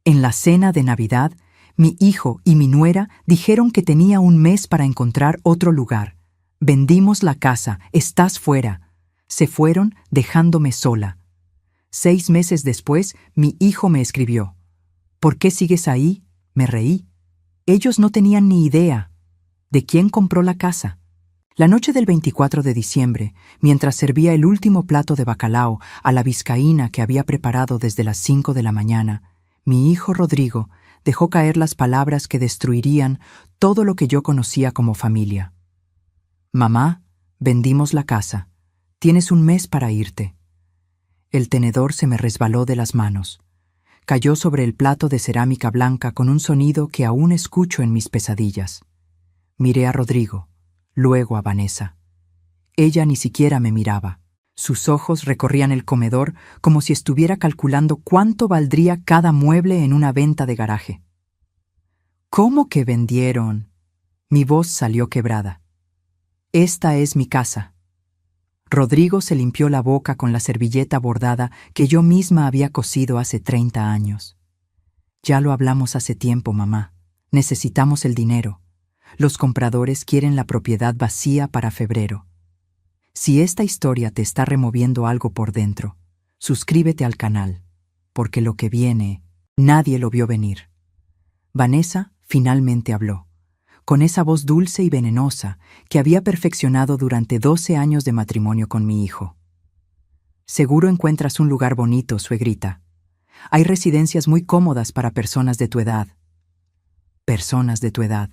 En la cena de Navidad, mi hijo y mi nuera dijeron que tenía un mes para encontrar otro lugar. Vendimos la casa, estás fuera. Se fueron dejándome sola. 6 meses después, mi hijo me escribió. ¿Por qué sigues ahí? Me reí. Ellos no tenían ni idea de quién compró la casa. La noche del 24 de diciembre, mientras servía el último plato de bacalao a la vizcaína que había preparado desde las 5 de la mañana, mi hijo Rodrigo dejó caer las palabras que destruirían todo lo que yo conocía como familia. Mamá, vendimos la casa. Tienes un mes para irte. El tenedor se me resbaló de las manos. Cayó sobre el plato de cerámica blanca con un sonido que aún escucho en mis pesadillas. Miré a Rodrigo, luego a Vanessa. Ella ni siquiera me miraba. Sus ojos recorrían el comedor como si estuviera calculando cuánto valdría cada mueble en una venta de garaje. ¿Cómo que vendieron? Mi voz salió quebrada. Esta es mi casa. Rodrigo se limpió la boca con la servilleta bordada que yo misma había cosido hace 30 años. Ya lo hablamos hace tiempo, mamá. Necesitamos el dinero. Los compradores quieren la propiedad vacía para febrero. Si esta historia te está removiendo algo por dentro, suscríbete al canal, porque lo que viene, nadie lo vio venir. Vanessa finalmente habló, con esa voz dulce y venenosa que había perfeccionado durante 12 años de matrimonio con mi hijo. Seguro encuentras un lugar bonito, suegrita. Hay residencias muy cómodas para personas de tu edad. Personas de tu edad.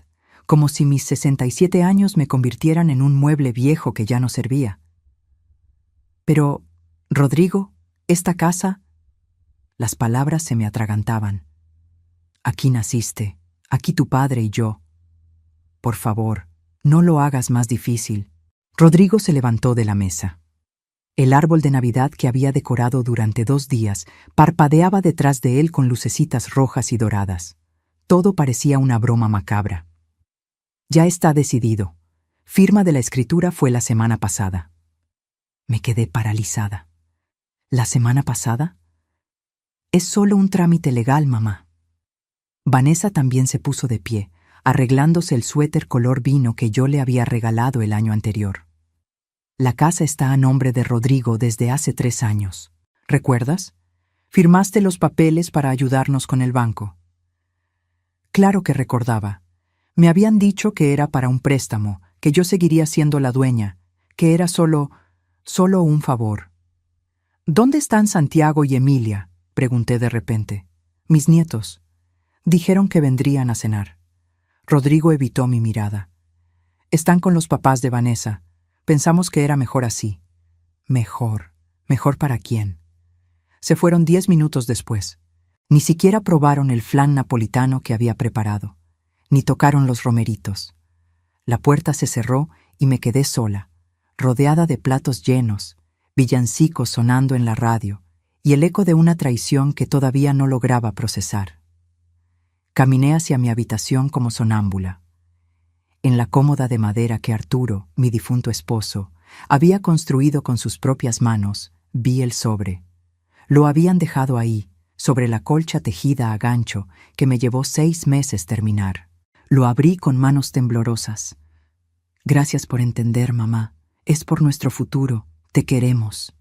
Como si mis 67 años me convirtieran en un mueble viejo que ya no servía. Pero, Rodrigo, esta casa... Las palabras se me atragantaban. Aquí naciste, aquí tu padre y yo. Por favor, no lo hagas más difícil. Rodrigo se levantó de la mesa. El árbol de Navidad que había decorado durante 2 días parpadeaba detrás de él con lucecitas rojas y doradas. Todo parecía una broma macabra. Ya está decidido. Firma de la escritura fue la semana pasada. Me quedé paralizada. ¿La semana pasada? Es solo un trámite legal, mamá. Vanessa también se puso de pie, arreglándose el suéter color vino que yo le había regalado el año anterior. La casa está a nombre de Rodrigo desde hace 3 años. ¿Recuerdas? Firmaste los papeles para ayudarnos con el banco. Claro que recordaba. Me habían dicho que era para un préstamo, que yo seguiría siendo la dueña, que era solo un favor. ¿Dónde están Santiago y Emilia?, pregunté de repente. Mis nietos. Dijeron que vendrían a cenar. Rodrigo evitó mi mirada. Están con los papás de Vanessa. Pensamos que era mejor así. Mejor. ¿Mejor para quién? Se fueron 10 minutos después. Ni siquiera probaron el flan napolitano que había preparado. Ni tocaron los romeritos. La puerta se cerró y me quedé sola, rodeada de platos llenos, villancicos sonando en la radio y el eco de una traición que todavía no lograba procesar. Caminé hacia mi habitación como sonámbula. En la cómoda de madera que Arturo, mi difunto esposo, había construido con sus propias manos, vi el sobre. Lo habían dejado ahí, sobre la colcha tejida a gancho que me llevó 6 meses terminar. Lo abrí con manos temblorosas. Gracias por entender, mamá. Es por nuestro futuro. Te queremos.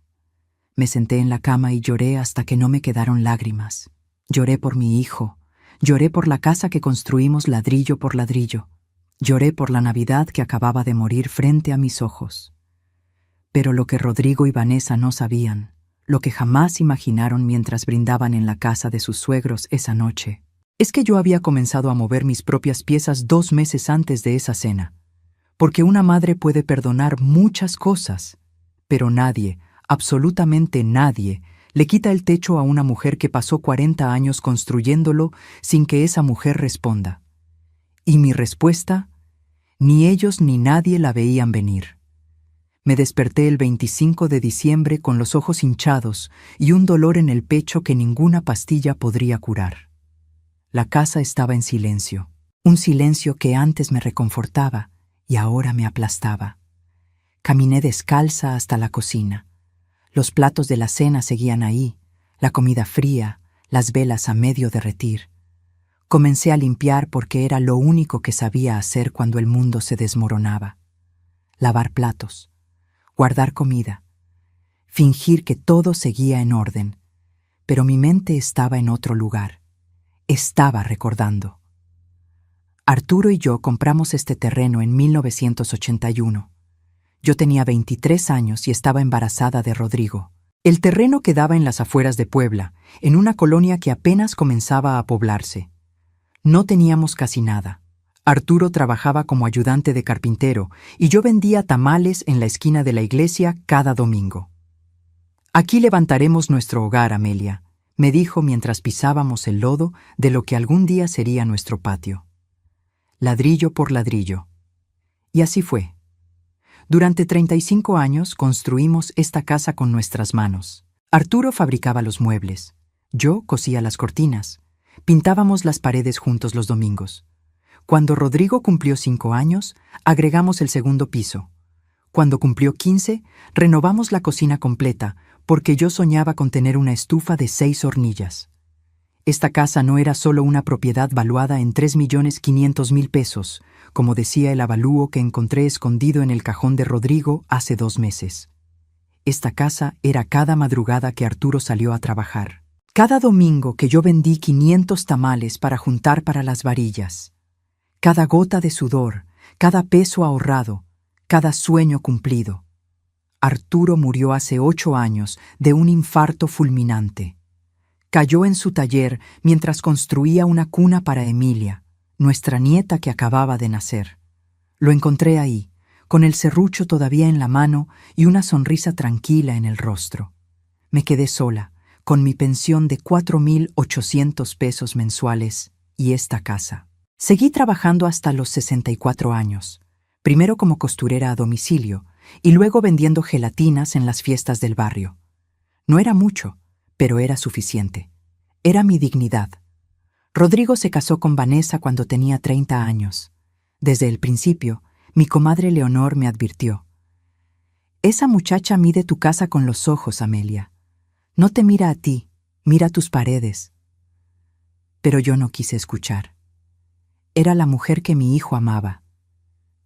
Me senté en la cama y lloré hasta que no me quedaron lágrimas. Lloré por mi hijo. Lloré por la casa que construimos ladrillo por ladrillo. Lloré por la Navidad que acababa de morir frente a mis ojos. Pero lo que Rodrigo y Vanessa no sabían, lo que jamás imaginaron mientras brindaban en la casa de sus suegros esa noche, es que yo había comenzado a mover mis propias piezas 2 meses antes de esa cena. Porque una madre puede perdonar muchas cosas, pero nadie, absolutamente nadie, le quita el techo a una mujer que pasó 40 años construyéndolo sin que esa mujer responda. Y mi respuesta, ni ellos ni nadie la veían venir. Me desperté el 25 de diciembre con los ojos hinchados y un dolor en el pecho que ninguna pastilla podría curar. La casa estaba en silencio, un silencio que antes me reconfortaba y ahora me aplastaba. Caminé descalza hasta la cocina. Los platos de la cena seguían ahí, la comida fría, las velas a medio derretir. Comencé a limpiar porque era lo único que sabía hacer cuando el mundo se desmoronaba. Lavar platos, guardar comida, fingir que todo seguía en orden, pero mi mente estaba en otro lugar. Estaba recordando. Arturo y yo compramos este terreno en 1981. Yo tenía 23 años y estaba embarazada de Rodrigo. El terreno quedaba en las afueras de Puebla, en una colonia que apenas comenzaba a poblarse. No teníamos casi nada. Arturo trabajaba como ayudante de carpintero y yo vendía tamales en la esquina de la iglesia cada domingo. «Aquí levantaremos nuestro hogar, Amelia», me dijo mientras pisábamos el lodo de lo que algún día sería nuestro patio. Ladrillo por ladrillo. Y así fue. Durante 35 años construimos esta casa con nuestras manos. Arturo fabricaba los muebles. Yo cosía las cortinas. Pintábamos las paredes juntos los domingos. Cuando Rodrigo cumplió 5 años, agregamos el segundo piso. Cuando cumplió 15, renovamos la cocina completa, porque yo soñaba con tener una estufa de 6 hornillas. Esta casa no era solo una propiedad valuada en 3.500.000 pesos, como decía el avalúo que encontré escondido en el cajón de Rodrigo hace 2 meses. Esta casa era cada madrugada que Arturo salió a trabajar. Cada domingo que yo vendí 500 tamales para juntar para las varillas. Cada gota de sudor, cada peso ahorrado, cada sueño cumplido. Arturo murió hace 8 años de un infarto fulminante. Cayó en su taller mientras construía una cuna para Emilia, nuestra nieta que acababa de nacer. Lo encontré ahí, con el serrucho todavía en la mano y una sonrisa tranquila en el rostro. Me quedé sola, con mi pensión de 4.800 pesos mensuales y esta casa. Seguí trabajando hasta los 64 años, primero como costurera a domicilio y luego vendiendo gelatinas en las fiestas del barrio. No era mucho, pero era suficiente. Era mi dignidad. Rodrigo se casó con Vanessa cuando tenía 30 años. Desde el principio, mi comadre Leonor me advirtió: «Esa muchacha mide tu casa con los ojos, Amelia. No te mira a ti, mira tus paredes». Pero yo no quise escuchar. Era la mujer que mi hijo amaba.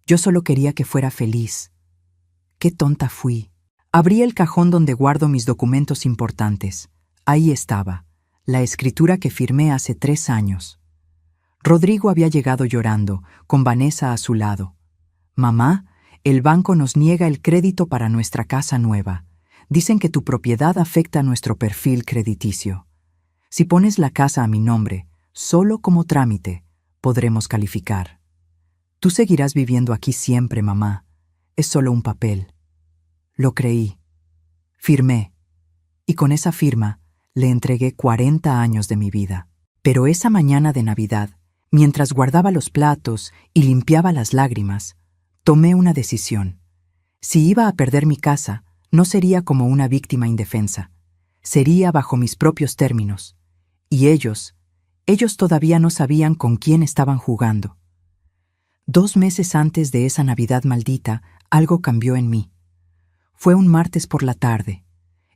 Yo solo quería que fuera feliz. Qué tonta fui. Abrí el cajón donde guardo mis documentos importantes. Ahí estaba, la escritura que firmé hace 3 años. Rodrigo había llegado llorando, con Vanessa a su lado. «Mamá, el banco nos niega el crédito para nuestra casa nueva. Dicen que tu propiedad afecta a nuestro perfil crediticio. Si pones la casa a mi nombre, solo como trámite, podremos calificar. Tú seguirás viviendo aquí siempre, mamá. Es solo un papel». Lo creí. Firmé. Y con esa firma le entregué 40 años de mi vida. Pero esa mañana de Navidad, mientras guardaba los platos y limpiaba las lágrimas, tomé una decisión. Si iba a perder mi casa, no sería como una víctima indefensa. Sería bajo mis propios términos. Y ellos todavía no sabían con quién estaban jugando. 2 meses antes de esa Navidad maldita, algo cambió en mí. Fue un martes por la tarde.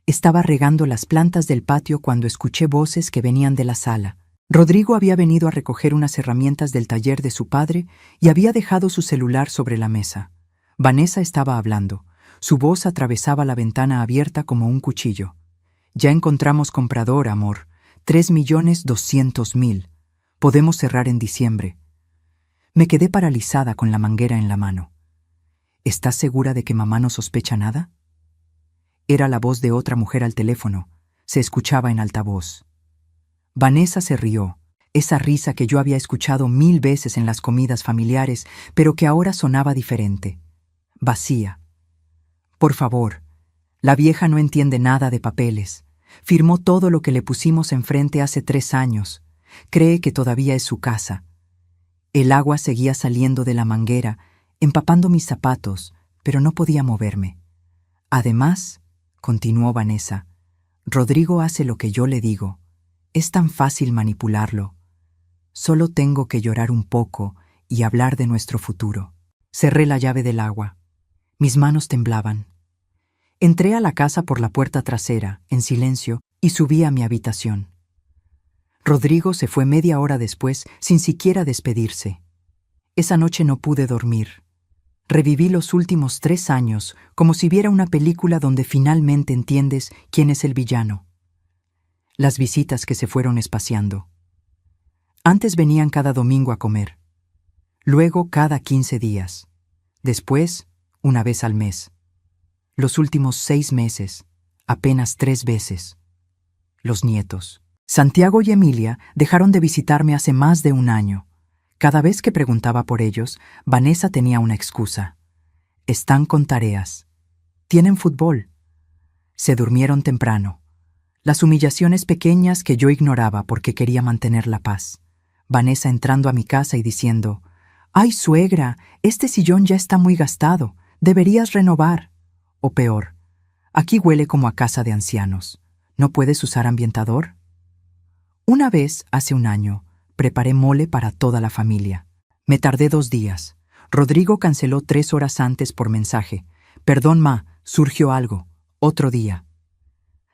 Estaba regando las plantas del patio cuando escuché voces que venían de la sala. Rodrigo había venido a recoger unas herramientas del taller de su padre y había dejado su celular sobre la mesa. Vanessa estaba hablando. Su voz atravesaba la ventana abierta como un cuchillo. «Ya encontramos comprador, amor. 3.200.000. Podemos cerrar en diciembre». Me quedé paralizada con la manguera en la mano. «¿Estás segura de que mamá no sospecha nada?». Era la voz de otra mujer al teléfono. Se escuchaba en altavoz. Vanessa se rió, esa risa que yo había escuchado 1000 veces en las comidas familiares, pero que ahora sonaba diferente. Vacía. «Por favor, la vieja no entiende nada de papeles. Firmó todo lo que le pusimos enfrente hace 3 años. Cree que todavía es su casa». El agua seguía saliendo de la manguera, empapando mis zapatos, pero no podía moverme. «Además», continuó Vanessa, «Rodrigo hace lo que yo le digo. Es tan fácil manipularlo. Solo tengo que llorar un poco y hablar de nuestro futuro». Cerré la llave del agua. Mis manos temblaban. Entré a la casa por la puerta trasera, en silencio, y subí a mi habitación. Rodrigo se fue media hora después sin siquiera despedirse. Esa noche no pude dormir. Reviví los últimos 3 años como si viera una película donde finalmente entiendes quién es el villano. Las visitas que se fueron espaciando. Antes venían cada domingo a comer. Luego cada 15 días. Después, una vez al mes. Los últimos 6 meses, apenas 3 veces. Los nietos. Santiago y Emilia dejaron de visitarme hace más de 1 año. Cada vez que preguntaba por ellos, Vanessa tenía una excusa. Están con tareas. Tienen fútbol. Se durmieron temprano. Las humillaciones pequeñas que yo ignoraba porque quería mantener la paz. Vanessa entrando a mi casa y diciendo, «¡Ay, suegra! Este sillón ya está muy gastado. Deberías renovar». O peor, «Aquí huele como a casa de ancianos. ¿No puedes usar ambientador?». Una vez, hace 1 año, preparé mole para toda la familia. Me tardé 2 días. Rodrigo canceló 3 horas antes por mensaje. «Perdón, ma, surgió algo. Otro día».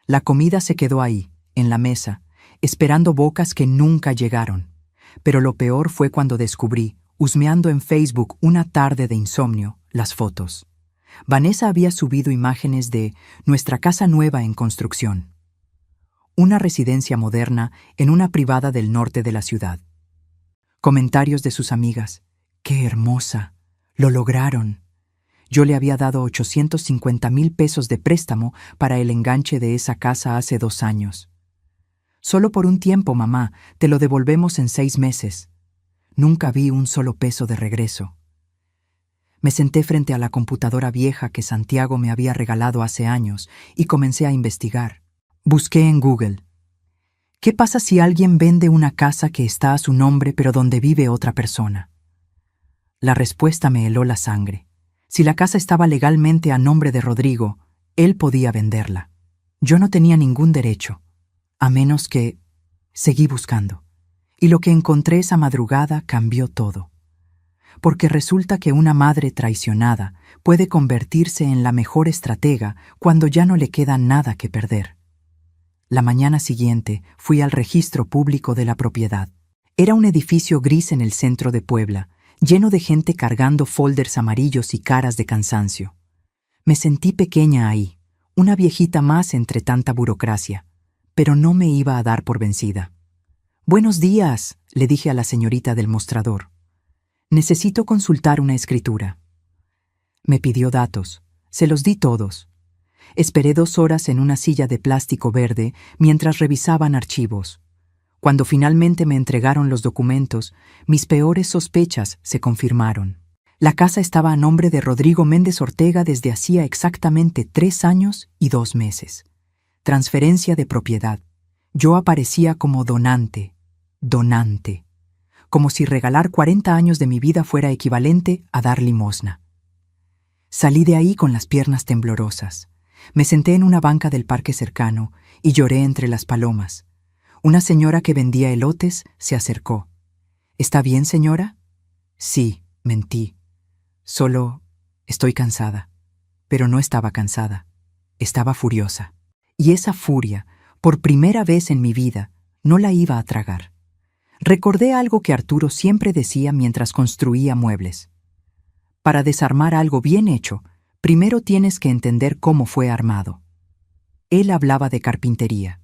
La comida se quedó ahí, en la mesa, esperando bocas que nunca llegaron. Pero lo peor fue cuando descubrí, husmeando en Facebook una tarde de insomnio, las fotos. Vanessa había subido imágenes de nuestra casa nueva en construcción. Una residencia moderna en una privada del norte de la ciudad. Comentarios de sus amigas. «¡Qué hermosa! ¡Lo lograron!». Yo le había dado 850,000 pesos de préstamo para el enganche de esa casa hace 2 años. «Solo por un tiempo, mamá, te lo devolvemos en 6 meses». Nunca vi un solo peso de regreso. Me senté frente a la computadora vieja que Santiago me había regalado hace años y comencé a investigar. Busqué en Google. ¿Qué pasa si alguien vende una casa que está a su nombre pero donde vive otra persona? La respuesta me heló la sangre. Si la casa estaba legalmente a nombre de Rodrigo, él podía venderla. Yo no tenía ningún derecho, a menos que... Seguí buscando. Y lo que encontré esa madrugada cambió todo. Porque resulta que una madre traicionada puede convertirse en la mejor estratega cuando ya no le queda nada que perder. La mañana siguiente fui al registro público de la propiedad. Era un edificio gris en el centro de Puebla, lleno de gente cargando folders amarillos y caras de cansancio. Me sentí pequeña ahí, una viejita más entre tanta burocracia, pero no me iba a dar por vencida. «Buenos días», le dije a la señorita del mostrador. «Necesito consultar una escritura». Me pidió datos. Se los di todos. Esperé 2 horas en una silla de plástico verde mientras revisaban archivos. Cuando finalmente me entregaron los documentos, mis peores sospechas se confirmaron. La casa estaba a nombre de Rodrigo Méndez Ortega desde hacía exactamente 3 años y 2 meses. Transferencia de propiedad. Yo aparecía como donante. Como si regalar 40 años de mi vida fuera equivalente a dar limosna. Salí de ahí con las piernas temblorosas. Me senté en una banca del parque cercano y lloré entre las palomas. Una señora que vendía elotes se acercó. «¿Está bien, señora?» «Sí», mentí. «Solo estoy cansada». Pero no estaba cansada. Estaba furiosa. Y esa furia, por primera vez en mi vida, no la iba a tragar. Recordé algo que Arturo siempre decía mientras construía muebles. Para desarmar algo bien hecho, primero tienes que entender cómo fue armado. Él hablaba de carpintería.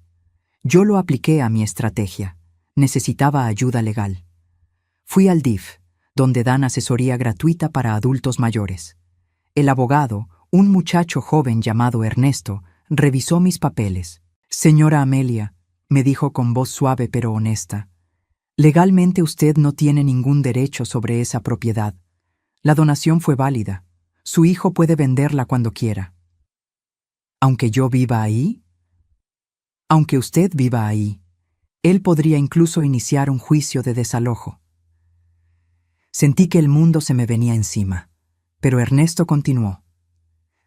Yo lo apliqué a mi estrategia. Necesitaba ayuda legal. Fui al DIF, donde dan asesoría gratuita para adultos mayores. El abogado, un muchacho joven llamado Ernesto, revisó mis papeles. «Señora Amelia», me dijo con voz suave pero honesta, «legalmente usted no tiene ningún derecho sobre esa propiedad. La donación fue válida. Su hijo puede venderla cuando quiera». «¿Aunque yo viva ahí?» «Aunque usted viva ahí, él podría incluso iniciar un juicio de desalojo». Sentí que el mundo se me venía encima, pero Ernesto continuó.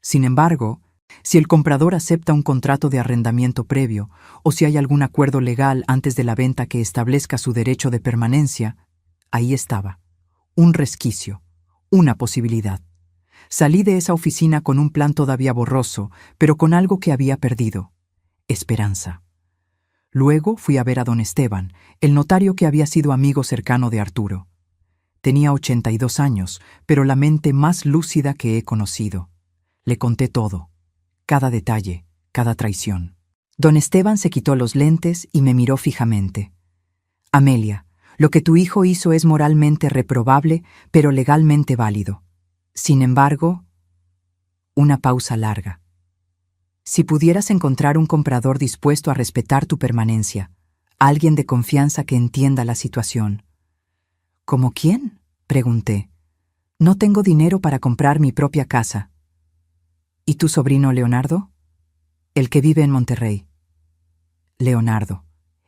«Sin embargo, si el comprador acepta un contrato de arrendamiento previo o si hay algún acuerdo legal antes de la venta que establezca su derecho de permanencia», ahí estaba, un resquicio, una posibilidad. Salí de esa oficina con un plan todavía borroso, pero con algo que había perdido: esperanza. Luego fui a ver a don Esteban, el notario que había sido amigo cercano de Arturo. Tenía 82 años, pero la mente más lúcida que he conocido. Le conté todo, cada detalle, cada traición. Don Esteban se quitó los lentes y me miró fijamente. Amelia, lo que tu hijo hizo es moralmente reprobable, pero legalmente válido. Sin embargo, una pausa larga. Si pudieras encontrar un comprador dispuesto a respetar tu permanencia, alguien de confianza que entienda la situación. ¿Cómo quién?, pregunté. No tengo dinero para comprar mi propia casa. ¿Y tu sobrino Leonardo? El que vive en Monterrey. Leonardo,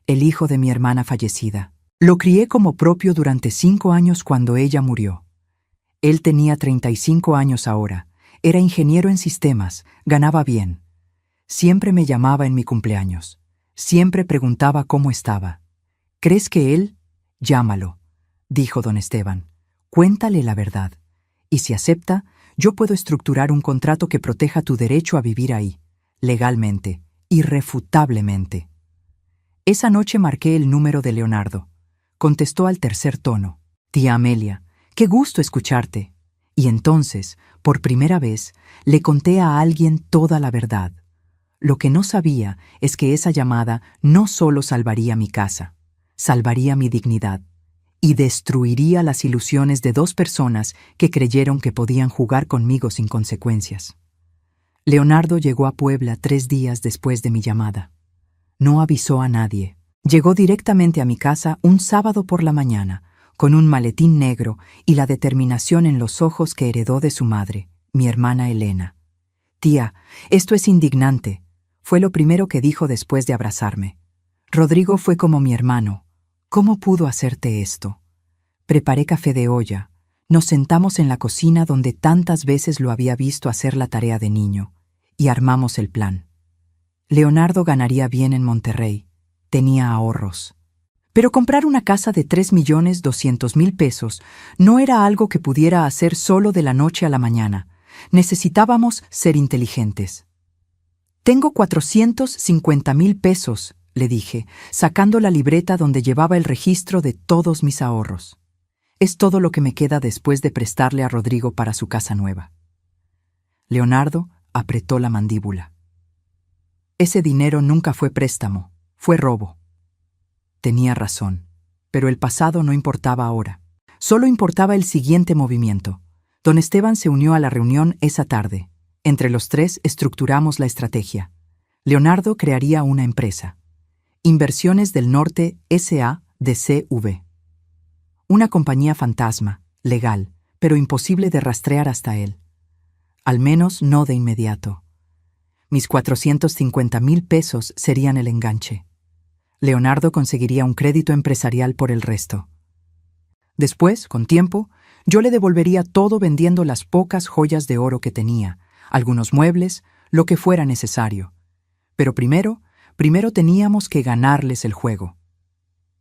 el hijo de mi hermana fallecida. Lo crié como propio durante 5 años cuando ella murió. Él tenía 35 años ahora, era ingeniero en sistemas, ganaba bien. Siempre me llamaba en mi cumpleaños. Siempre preguntaba cómo estaba. ¿Crees que él? Llámalo, dijo don Esteban. Cuéntale la verdad. Y si acepta, yo puedo estructurar un contrato que proteja tu derecho a vivir ahí, legalmente, irrefutablemente. Esa noche marqué el número de Leonardo. Contestó al tercer tono. Tía Amelia, qué gusto escucharte. Y entonces, por primera vez, le conté a alguien toda la verdad. Lo que no sabía es que esa llamada no solo salvaría mi casa, salvaría mi dignidad y destruiría las ilusiones de 2 personas que creyeron que podían jugar conmigo sin consecuencias. Leonardo llegó a Puebla 3 días después de mi llamada. No avisó a nadie. Llegó directamente a mi casa un sábado por la mañana, con un maletín negro y la determinación en los ojos que heredó de su madre, mi hermana Elena. Tía, esto es indignante, fue lo primero que dijo después de abrazarme. Rodrigo fue como mi hermano. ¿Cómo pudo hacerte esto? Preparé café de olla. Nos sentamos en la cocina donde tantas veces lo había visto hacer la tarea de niño, y armamos el plan. Leonardo ganaría bien en Monterrey. Tenía ahorros. Pero comprar una casa de 3.200.000 pesos no era algo que pudiera hacer solo de la noche a la mañana. Necesitábamos ser inteligentes. Tengo 450.000 pesos, le dije, sacando la libreta donde llevaba el registro de todos mis ahorros. Es todo lo que me queda después de prestarle a Rodrigo para su casa nueva. Leonardo apretó la mandíbula. Ese dinero nunca fue préstamo, fue robo. Tenía razón, pero el pasado no importaba ahora. Solo importaba el siguiente movimiento. Don Esteban se unió a la reunión esa tarde. Entre los 3 estructuramos la estrategia. Leonardo crearía una empresa. Inversiones del Norte S.A.D.C.V. Una compañía fantasma, legal, pero imposible de rastrear hasta él. Al menos no de inmediato. Mis 450.000 pesos serían el enganche. Leonardo conseguiría un crédito empresarial por el resto. Después, con tiempo, yo le devolvería todo vendiendo las pocas joyas de oro que tenía, algunos muebles, lo que fuera necesario. Pero primero teníamos que ganarles el juego.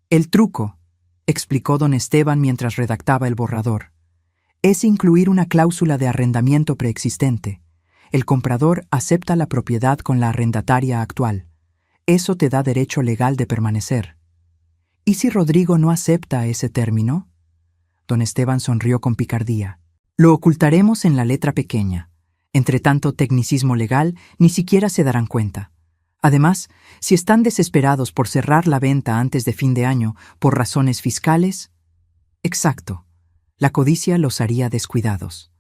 El truco, explicó don Esteban mientras redactaba el borrador, es incluir una cláusula de arrendamiento preexistente. El comprador acepta la propiedad con la arrendataria actual. Eso te da derecho legal de permanecer. ¿Y si Rodrigo no acepta ese término? Don Esteban sonrió con picardía. Lo ocultaremos en la letra pequeña. Entre tanto tecnicismo legal, ni siquiera se darán cuenta. Además, si están desesperados por cerrar la venta antes de fin de año por razones fiscales... Exacto. La codicia los haría descuidados.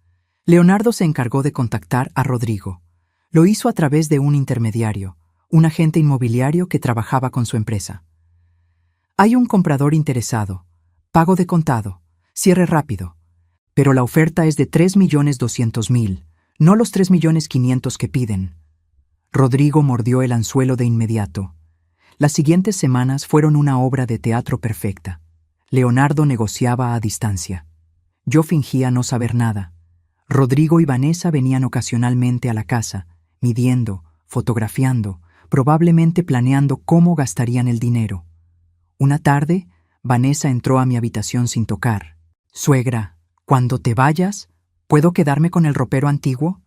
Leonardo se encargó de contactar a Rodrigo. Lo hizo a través de un intermediario, un agente inmobiliario que trabajaba con su empresa. Hay un comprador interesado. Pago de contado. Cierre rápido. Pero la oferta es de 3.200.000. No los 3.500.000 que piden. Rodrigo mordió el anzuelo de inmediato. Las siguientes semanas fueron una obra de teatro perfecta. Leonardo negociaba a distancia. Yo fingía no saber nada. Rodrigo y Vanessa venían ocasionalmente a la casa, midiendo, fotografiando, probablemente planeando cómo gastarían el dinero. Una tarde, Vanessa entró a mi habitación sin tocar. «Suegra, cuando te vayas, ¿puedo quedarme con el ropero antiguo?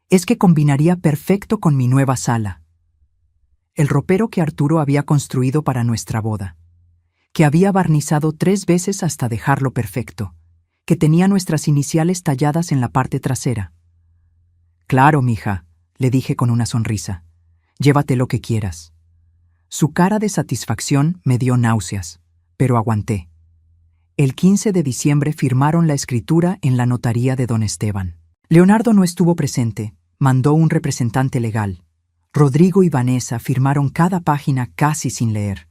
Es que combinaría perfecto con mi nueva sala». el ropero que Arturo había construido para nuestra boda, que había barnizado 3 veces hasta dejarlo perfecto, que tenía nuestras iniciales talladas en la parte trasera. Claro, mija, le dije con una sonrisa. Llévate lo que quieras. Su cara de satisfacción me dio náuseas, pero aguanté. El 15 de diciembre firmaron la escritura en la notaría de don Esteban. Leonardo no estuvo presente, mandó un representante legal. Rodrigo y Vanessa firmaron cada página casi sin leer.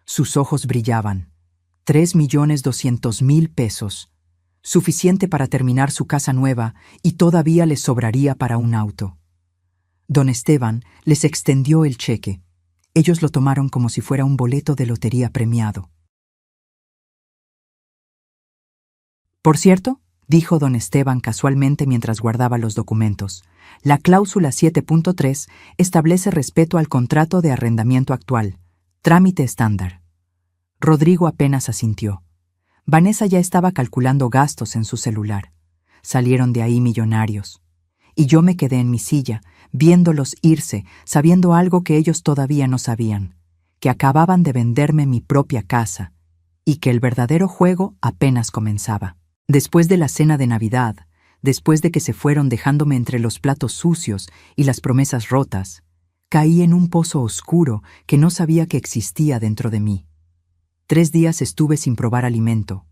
Sus ojos brillaban. 3.200.000 pesos. Suficiente para terminar su casa nueva y todavía les sobraría para un auto. Don Esteban les extendió el cheque. Ellos lo tomaron como si fuera un boleto de lotería premiado. Por cierto, dijo don Esteban casualmente mientras guardaba los documentos, la cláusula 7.3 establece respeto al contrato de arrendamiento actual, trámite estándar. Rodrigo apenas asintió. Vanessa ya estaba calculando gastos en su celular. Salieron de ahí millonarios. Y yo me quedé en mi silla, viéndolos irse, sabiendo algo que ellos todavía no sabían, que acababan de venderme mi propia casa, y que el verdadero juego apenas comenzaba. Después de la cena de Navidad, después de que se fueron dejándome entre los platos sucios y las promesas rotas, caí en un pozo oscuro que no sabía que existía dentro de mí. 3 días estuve sin probar alimento,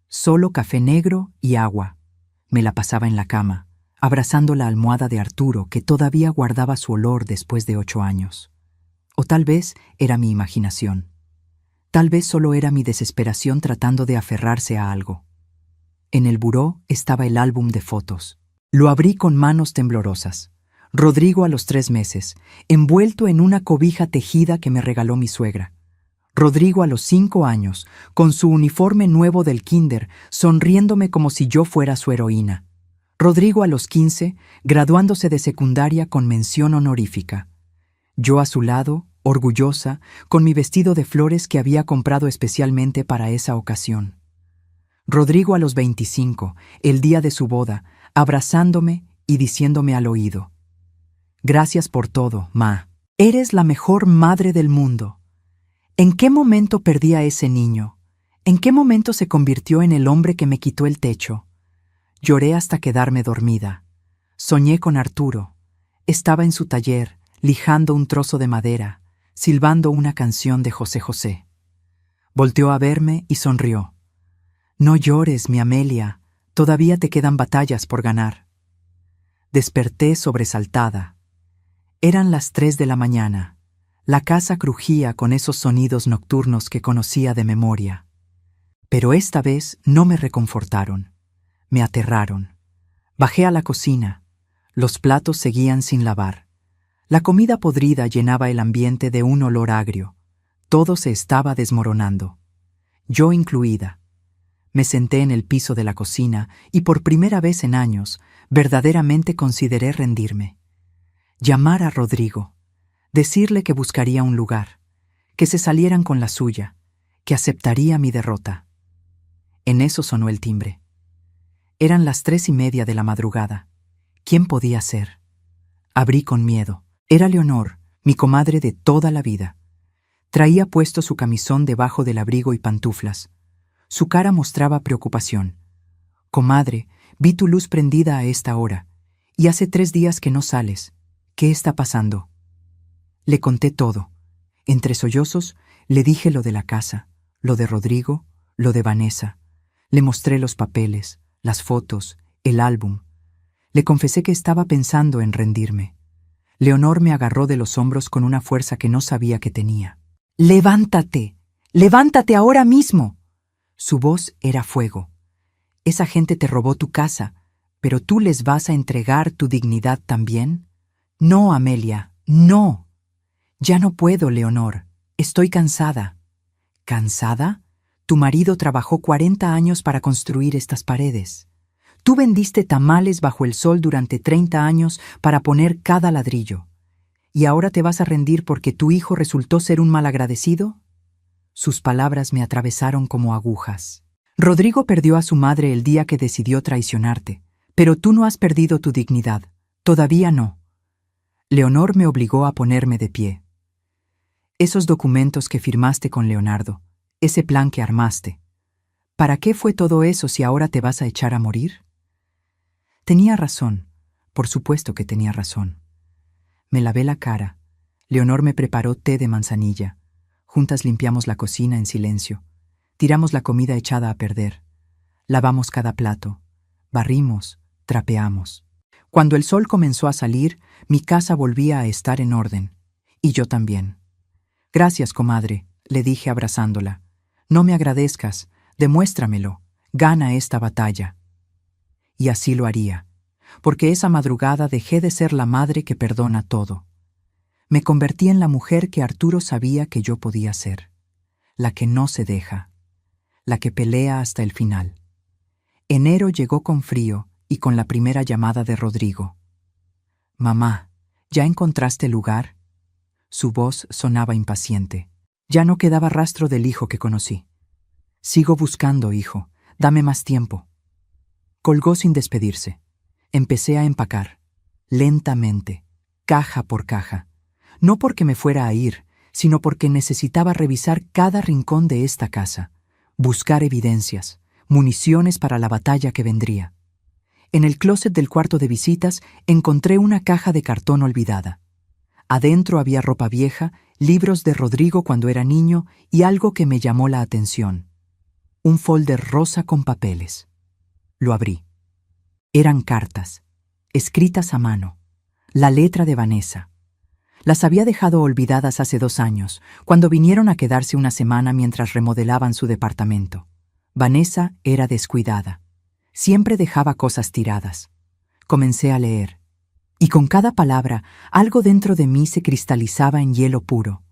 solo café negro y agua. Me la pasaba en la cama, abrazando la almohada de Arturo que todavía guardaba su olor después de 8 años. O tal vez era mi imaginación. Tal vez solo era mi desesperación tratando de aferrarse a algo. En el buró estaba el álbum de fotos. Lo abrí con manos temblorosas. Rodrigo a los 3 meses, envuelto en una cobija tejida que me regaló mi suegra. Rodrigo a los 5 años, con su uniforme nuevo del kinder, sonriéndome como si yo fuera su heroína. Rodrigo a los 15, graduándose de secundaria con mención honorífica. Yo a su lado, orgullosa, con mi vestido de flores que había comprado especialmente para esa ocasión. Rodrigo a los 25, el día de su boda, abrazándome y diciéndome al oído: «Gracias por todo, ma. Eres la mejor madre del mundo». ¿En qué momento perdí a ese niño? ¿En qué momento se convirtió en el hombre que me quitó el techo? Lloré hasta quedarme dormida. Soñé con Arturo. Estaba en su taller, lijando un trozo de madera, silbando una canción de José José. Volteó a verme y sonrió. «No llores, mi Amelia, todavía te quedan batallas por ganar». Desperté sobresaltada. Eran las 3 de la mañana. La casa crujía con esos sonidos nocturnos que conocía de memoria. Pero esta vez no me reconfortaron. Me aterraron. Bajé a la cocina. Los platos seguían sin lavar. La comida podrida llenaba el ambiente de un olor agrio. Todo se estaba desmoronando. Yo incluida. Me senté en el piso de la cocina y por primera vez en años, verdaderamente consideré rendirme. Llamar a Rodrigo. Decirle que buscaría un lugar, que se salieran con la suya, que aceptaría mi derrota. En eso sonó el timbre. Eran las 3:30 de la madrugada. ¿Quién podía ser? Abrí con miedo. Era Leonor, mi comadre de toda la vida. Traía puesto su camisón debajo del abrigo y pantuflas. Su cara mostraba preocupación. «Comadre, vi tu luz prendida a esta hora, y hace 3 días que no sales. ¿Qué está pasando?» Le conté todo. Entre sollozos, le dije lo de la casa, lo de Rodrigo, lo de Vanessa. Le mostré los papeles, las fotos, el álbum. Le confesé que estaba pensando en rendirme. Leonor me agarró de los hombros con una fuerza que no sabía que tenía. «¡Levántate! ¡Levántate ahora mismo!». Su voz era fuego. «Esa gente te robó tu casa, pero ¿tú les vas a entregar tu dignidad también? No, Amelia, no. Ya no puedo, Leonor. Estoy cansada». «¿Cansada? Tu marido trabajó 40 años para construir estas paredes. Tú vendiste tamales bajo el sol durante 30 años para poner cada ladrillo. ¿Y ahora te vas a rendir porque tu hijo resultó ser un malagradecido?». Sus palabras me atravesaron como agujas. «Rodrigo perdió a su madre el día que decidió traicionarte, pero tú no has perdido tu dignidad. Todavía no». Leonor me obligó a ponerme de pie. Esos documentos que firmaste con Leonardo, ese plan que armaste. ¿Para qué fue todo eso si ahora te vas a echar a morir? Tenía razón, por supuesto que tenía razón. Me lavé la cara. Leonor me preparó té de manzanilla. Juntas limpiamos la cocina en silencio. Tiramos la comida echada a perder. Lavamos cada plato. Barrimos, trapeamos. Cuando el sol comenzó a salir, mi casa volvía a estar en orden. Y yo también. Gracias, comadre, le dije abrazándola. No me agradezcas, demuéstramelo. Gana esta batalla. Y así lo haría, porque esa madrugada dejé de ser la madre que perdona todo. Me convertí en la mujer que Arturo sabía que yo podía ser, la que no se deja, la que pelea hasta el final. Enero llegó con frío y con la primera llamada de Rodrigo. «Mamá, ¿ya encontraste lugar?» Su voz sonaba impaciente. Ya no quedaba rastro del hijo que conocí. «Sigo buscando, hijo. Dame más tiempo». Colgó sin despedirse. Empecé a empacar, lentamente, caja por caja. No porque me fuera a ir, sino porque necesitaba revisar cada rincón de esta casa, buscar evidencias, municiones para la batalla que vendría. En el closet del cuarto de visitas encontré una caja de cartón olvidada. Adentro había ropa vieja, libros de Rodrigo cuando era niño y algo que me llamó la atención. Un folder rosa con papeles. Lo abrí. Eran cartas, escritas a mano, la letra de Vanessa. Las había dejado olvidadas hace 2 años, cuando vinieron a quedarse una semana mientras remodelaban su departamento. Vanessa era descuidada. Siempre dejaba cosas tiradas. Comencé a leer, y con cada palabra algo dentro de mí se cristalizaba en hielo puro.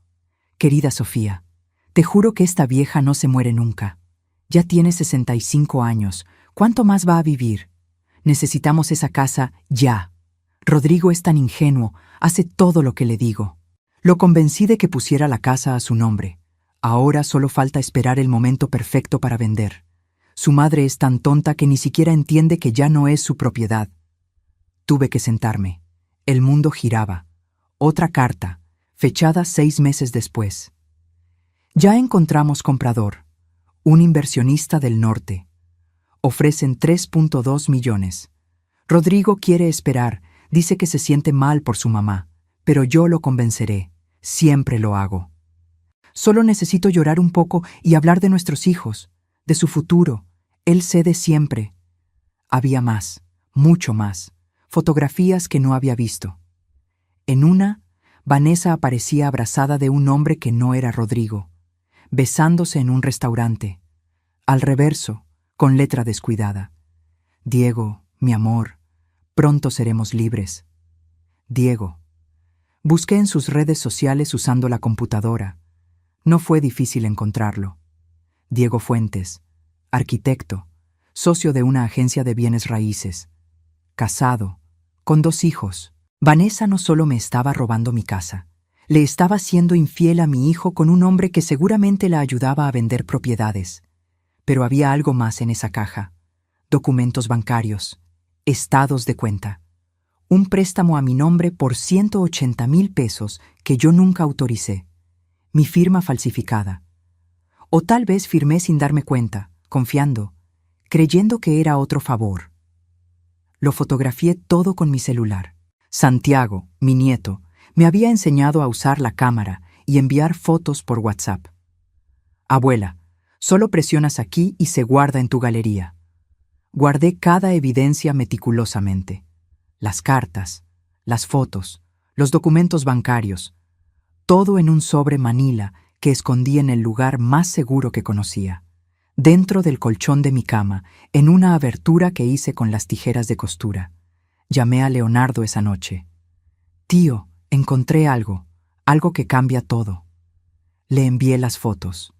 Querida Sofía, te juro que esta vieja no se muere nunca. Ya tiene 65 años. ¿Cuánto más va a vivir? Necesitamos esa casa ya. Rodrigo es tan ingenuo, hace todo lo que le digo. Lo convencí de que pusiera la casa a su nombre. Ahora solo falta esperar el momento perfecto para vender. Su madre es tan tonta que ni siquiera entiende que ya no es su propiedad. Tuve que sentarme. El mundo giraba. Otra carta, fechada 6 meses después. Ya encontramos comprador. Un inversionista del norte. Ofrecen 3.2 millones. Rodrigo quiere esperar, dice que se siente mal por su mamá, pero yo lo convenceré. Siempre lo hago. Solo necesito llorar un poco y hablar de nuestros hijos, de su futuro. Él cede siempre. Había más, mucho más, fotografías que no había visto. En una, Vanessa aparecía abrazada de un hombre que no era Rodrigo, besándose en un restaurante. Al reverso, con letra descuidada: Diego, mi amor, pronto seremos libres. Diego. Busqué en sus redes sociales usando la computadora. No fue difícil encontrarlo. Diego Fuentes, arquitecto, socio de una agencia de bienes raíces, casado, con 2 hijos. Vanessa no solo me estaba robando mi casa, le estaba siendo infiel a mi hijo con un hombre que seguramente la ayudaba a vender propiedades. Pero había algo más en esa caja: documentos bancarios, estados de cuenta, un préstamo a mi nombre por 180,000 pesos que yo nunca autoricé, mi firma falsificada. O tal vez firmé sin darme cuenta, confiando, creyendo que era otro favor. Lo fotografié todo con mi celular. Santiago, mi nieto, me había enseñado a usar la cámara y enviar fotos por WhatsApp. Abuela, solo presionas aquí y se guarda en tu galería. Guardé cada evidencia meticulosamente. Las cartas, las fotos, los documentos bancarios, todo en un sobre manila que escondí en el lugar más seguro que conocía, dentro del colchón de mi cama, en una abertura que hice con las tijeras de costura. Llamé a Leonardo esa noche. Tío, encontré algo que cambia todo. Le envié las fotos.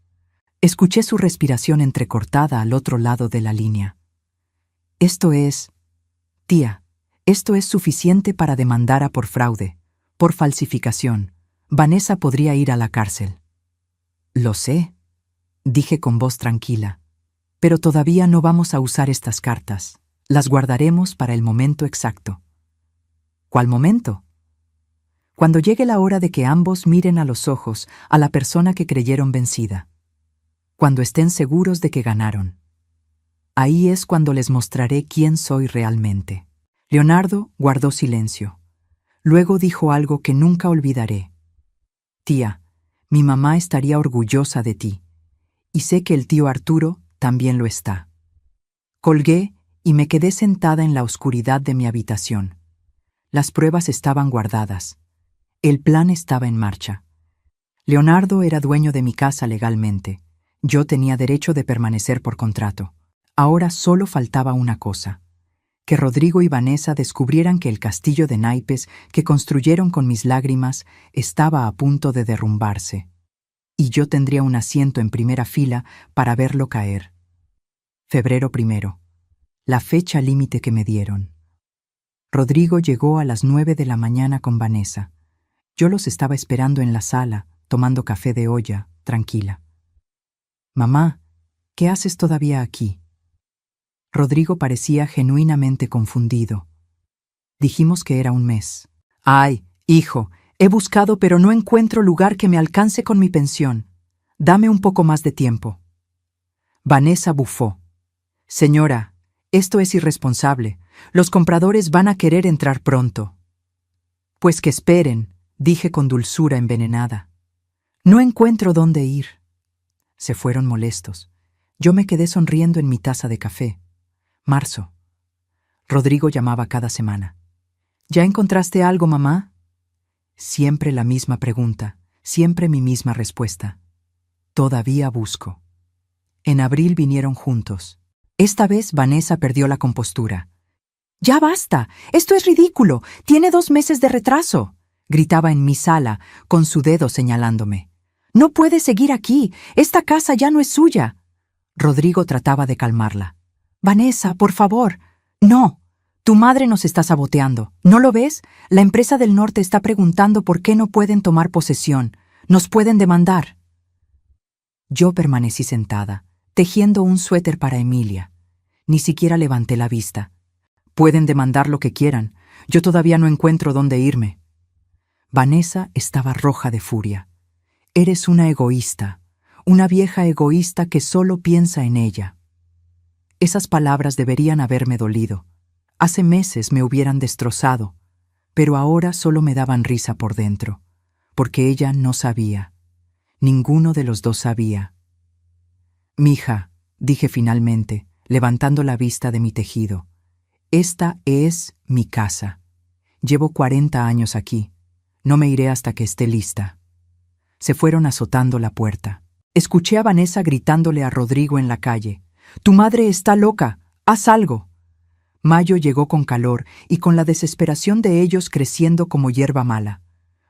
Escuché su respiración entrecortada al otro lado de la línea. Tía, esto es suficiente para demandar por fraude, por falsificación. Vanessa podría ir a la cárcel. Lo sé, dije con voz tranquila, pero todavía no vamos a usar estas cartas. Las guardaremos para el momento exacto. ¿Cuál momento? Cuando llegue la hora de que ambos miren a los ojos a la persona que creyeron vencida. Cuando estén seguros de que ganaron. Ahí es cuando les mostraré quién soy realmente. Leonardo guardó silencio. Luego dijo algo que nunca olvidaré. Tía, mi mamá estaría orgullosa de ti. Y sé que el tío Arturo también lo está. Colgué y me quedé sentada en la oscuridad de mi habitación. Las pruebas estaban guardadas. El plan estaba en marcha. Leonardo era dueño de mi casa legalmente. Yo tenía derecho de permanecer por contrato. Ahora solo faltaba una cosa: que Rodrigo y Vanessa descubrieran que el castillo de naipes que construyeron con mis lágrimas estaba a punto de derrumbarse. Y yo tendría un asiento en primera fila para verlo caer. Febrero 1, la fecha límite que me dieron. Rodrigo llegó a las 9 de la mañana con Vanessa. Yo los estaba esperando en la sala, tomando café de olla, tranquila. Mamá, ¿qué haces todavía aquí? Rodrigo parecía genuinamente confundido. Dijimos que era un mes. Ay, hijo, he buscado pero no encuentro lugar que me alcance con mi pensión. Dame un poco más de tiempo. Vanessa bufó. Señora, esto es irresponsable. Los compradores van a querer entrar pronto. Pues que esperen, dije con dulzura envenenada. No encuentro dónde ir. Se fueron molestos. Yo me quedé sonriendo en mi taza de café. Marzo. Rodrigo llamaba cada semana. ¿Ya encontraste algo, mamá? Siempre la misma pregunta, siempre mi misma respuesta. Todavía busco. En abril vinieron juntos. Esta vez Vanessa perdió la compostura. ¡Ya basta! ¡Esto es ridículo! ¡Tiene 2 meses de retraso!, gritaba en mi sala, con su dedo señalándome. ¡No puede seguir aquí! ¡Esta casa ya no es suya! Rodrigo trataba de calmarla. Vanessa, por favor. No, tu madre nos está saboteando. ¿No lo ves? La empresa del norte está preguntando por qué no pueden tomar posesión. Nos pueden demandar. Yo permanecí sentada, tejiendo un suéter para Emilia. Ni siquiera levanté la vista. Pueden demandar lo que quieran. Yo todavía no encuentro dónde irme. Vanessa estaba roja de furia. Eres una egoísta, una vieja egoísta que solo piensa en ella. Esas palabras deberían haberme dolido. Hace meses me hubieran destrozado, pero ahora solo me daban risa por dentro, porque ella no sabía. Ninguno de los dos sabía. Mija, dije finalmente, levantando la vista de mi tejido, esta es mi casa. Llevo 40 años aquí. No me iré hasta que esté lista. Se fueron azotando la puerta. Escuché a Vanessa gritándole a Rodrigo en la calle. «Tu madre está loca. Haz algo». Mayo llegó con calor y con la desesperación de ellos creciendo como hierba mala.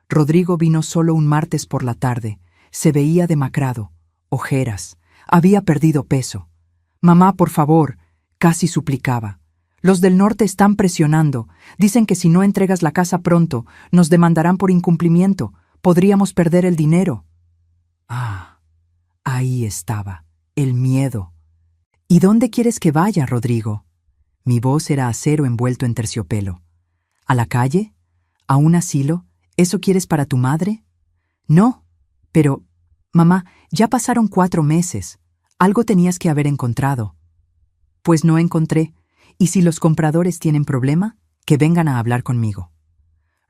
Rodrigo vino solo un martes por la tarde. Se veía demacrado, ojeras, había perdido peso. «Mamá, por favor», casi suplicaba. «Los del norte están presionando. Dicen que si no entregas la casa pronto, nos demandarán por incumplimiento. Podríamos perder el dinero». Ah, ahí estaba, el miedo. «¿Y dónde quieres que vaya, Rodrigo?» Mi voz era acero envuelto en terciopelo. «¿A la calle? ¿A un asilo? ¿Eso quieres para tu madre?» «No, pero, mamá, ya pasaron 4 meses. Algo tenías que haber encontrado». «Pues no encontré. Y si los compradores tienen problema, que vengan a hablar conmigo».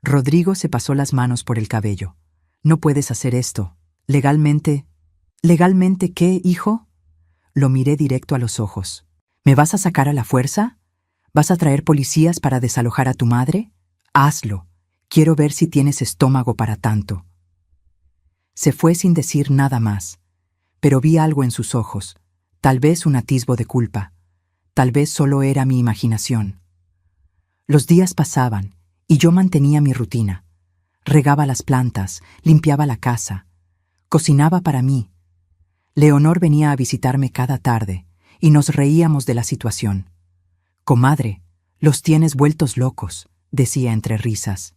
Rodrigo se pasó las manos por el cabello. «No puedes hacer esto. Legalmente». «¿Legalmente qué, hijo?» Lo miré directo a los ojos. «¿Me vas a sacar a la fuerza? ¿Vas a traer policías para desalojar a tu madre? Hazlo. Quiero ver si tienes estómago para tanto». Se fue sin decir nada más, pero vi algo en sus ojos, tal vez un atisbo de culpa, tal vez solo era mi imaginación. Los días pasaban y yo mantenía mi rutina. Regaba las plantas, limpiaba la casa, cocinaba para mí. Leonor venía a visitarme cada tarde y nos reíamos de la situación. «Comadre, los tienes vueltos locos», decía entre risas.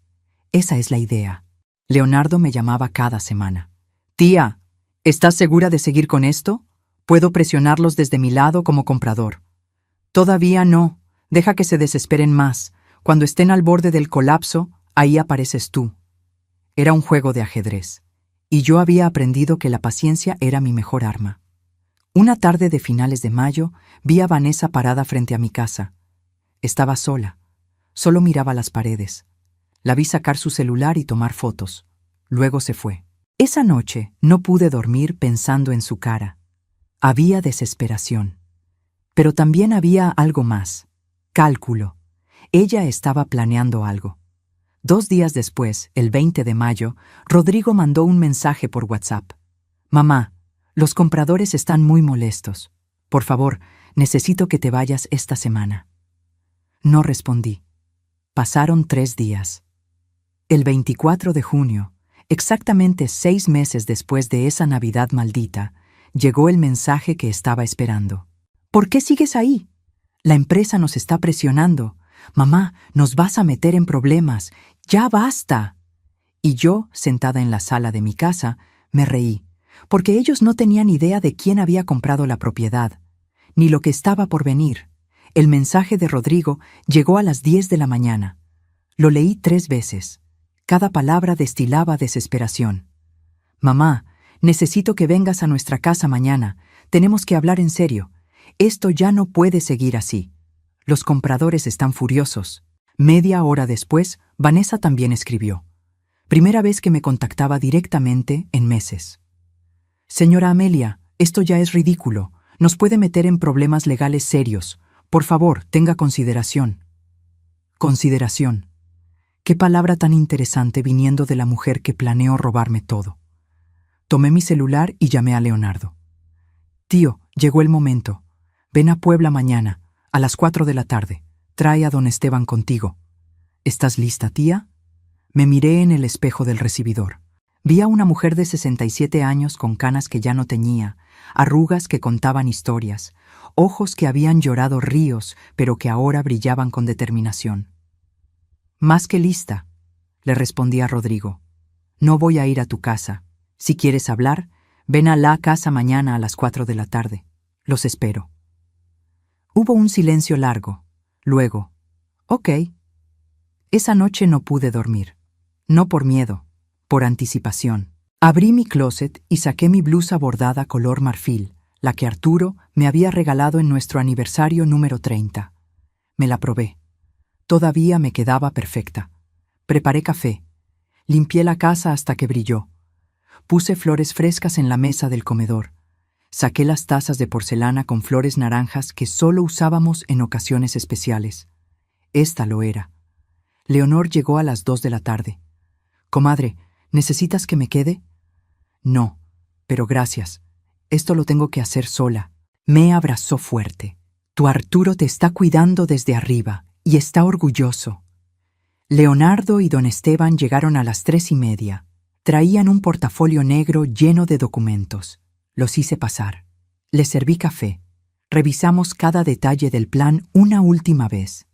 «Esa es la idea». Leonardo me llamaba cada semana. «Tía, ¿estás segura de seguir con esto? Puedo presionarlos desde mi lado como comprador». «Todavía no. Deja que se desesperen más. Cuando estén al borde del colapso, ahí apareces tú». Era un juego de ajedrez, y yo había aprendido que la paciencia era mi mejor arma. Una tarde de finales de mayo, vi a Vanessa parada frente a mi casa. Estaba sola. Solo miraba las paredes. La vi sacar su celular y tomar fotos. Luego se fue. Esa noche no pude dormir pensando en su cara. Había desesperación. Pero también había algo más. Cálculo. Ella estaba planeando algo. 2 días después, el 20 de mayo, Rodrigo mandó un mensaje por WhatsApp. «Mamá, los compradores están muy molestos. Por favor, necesito que te vayas esta semana». No respondí. Pasaron 3 días. El 24 de junio, exactamente 6 meses después de esa Navidad maldita, llegó el mensaje que estaba esperando. «¿Por qué sigues ahí? La empresa nos está presionando. Mamá, nos vas a meter en problemas. ¡Ya basta!». Y yo, sentada en la sala de mi casa, me reí, porque ellos no tenían idea de quién había comprado la propiedad, ni lo que estaba por venir. El mensaje de Rodrigo llegó a las 10 de la mañana. Lo leí 3 veces. Cada palabra destilaba desesperación. «Mamá, necesito que vengas a nuestra casa mañana. Tenemos que hablar en serio. Esto ya no puede seguir así. Los compradores están furiosos». Media hora después, Vanessa también escribió. Primera vez que me contactaba directamente en meses. «Señora Amelia, esto ya es ridículo. Nos puede meter en problemas legales serios. Por favor, tenga consideración». Consideración. Qué palabra tan interesante viniendo de la mujer que planeó robarme todo. Tomé mi celular y llamé a Leonardo. «Tío, llegó el momento. Ven a Puebla mañana, a las 4 de la tarde. Trae a don Esteban contigo». «¿Estás lista, tía?». Me miré en el espejo del recibidor. Vi a una mujer de 67 años con canas que ya no teñía, arrugas que contaban historias, ojos que habían llorado ríos, pero que ahora brillaban con determinación. «Más que lista», le respondí a Rodrigo. «No voy a ir a tu casa. Si quieres hablar, ven a la casa mañana a las 4 de la tarde. Los espero». Hubo un silencio largo. Luego, «Ok». Esa noche no pude dormir. No por miedo, por anticipación. Abrí mi closet y saqué mi blusa bordada color marfil, la que Arturo me había regalado en nuestro aniversario número 30. Me la probé. Todavía me quedaba perfecta. Preparé café. Limpié la casa hasta que brilló. Puse flores frescas en la mesa del comedor. Saqué las tazas de porcelana con flores naranjas que solo usábamos en ocasiones especiales. Esta lo era. Leonor llegó a las 2 de la tarde. «Comadre, ¿necesitas que me quede?». «No, pero gracias. Esto lo tengo que hacer sola». Me abrazó fuerte. «Tu Arturo te está cuidando desde arriba y está orgulloso». Leonardo y don Esteban llegaron a las 3:30. Traían un portafolio negro lleno de documentos. Los hice pasar. Les serví café. Revisamos cada detalle del plan una última vez.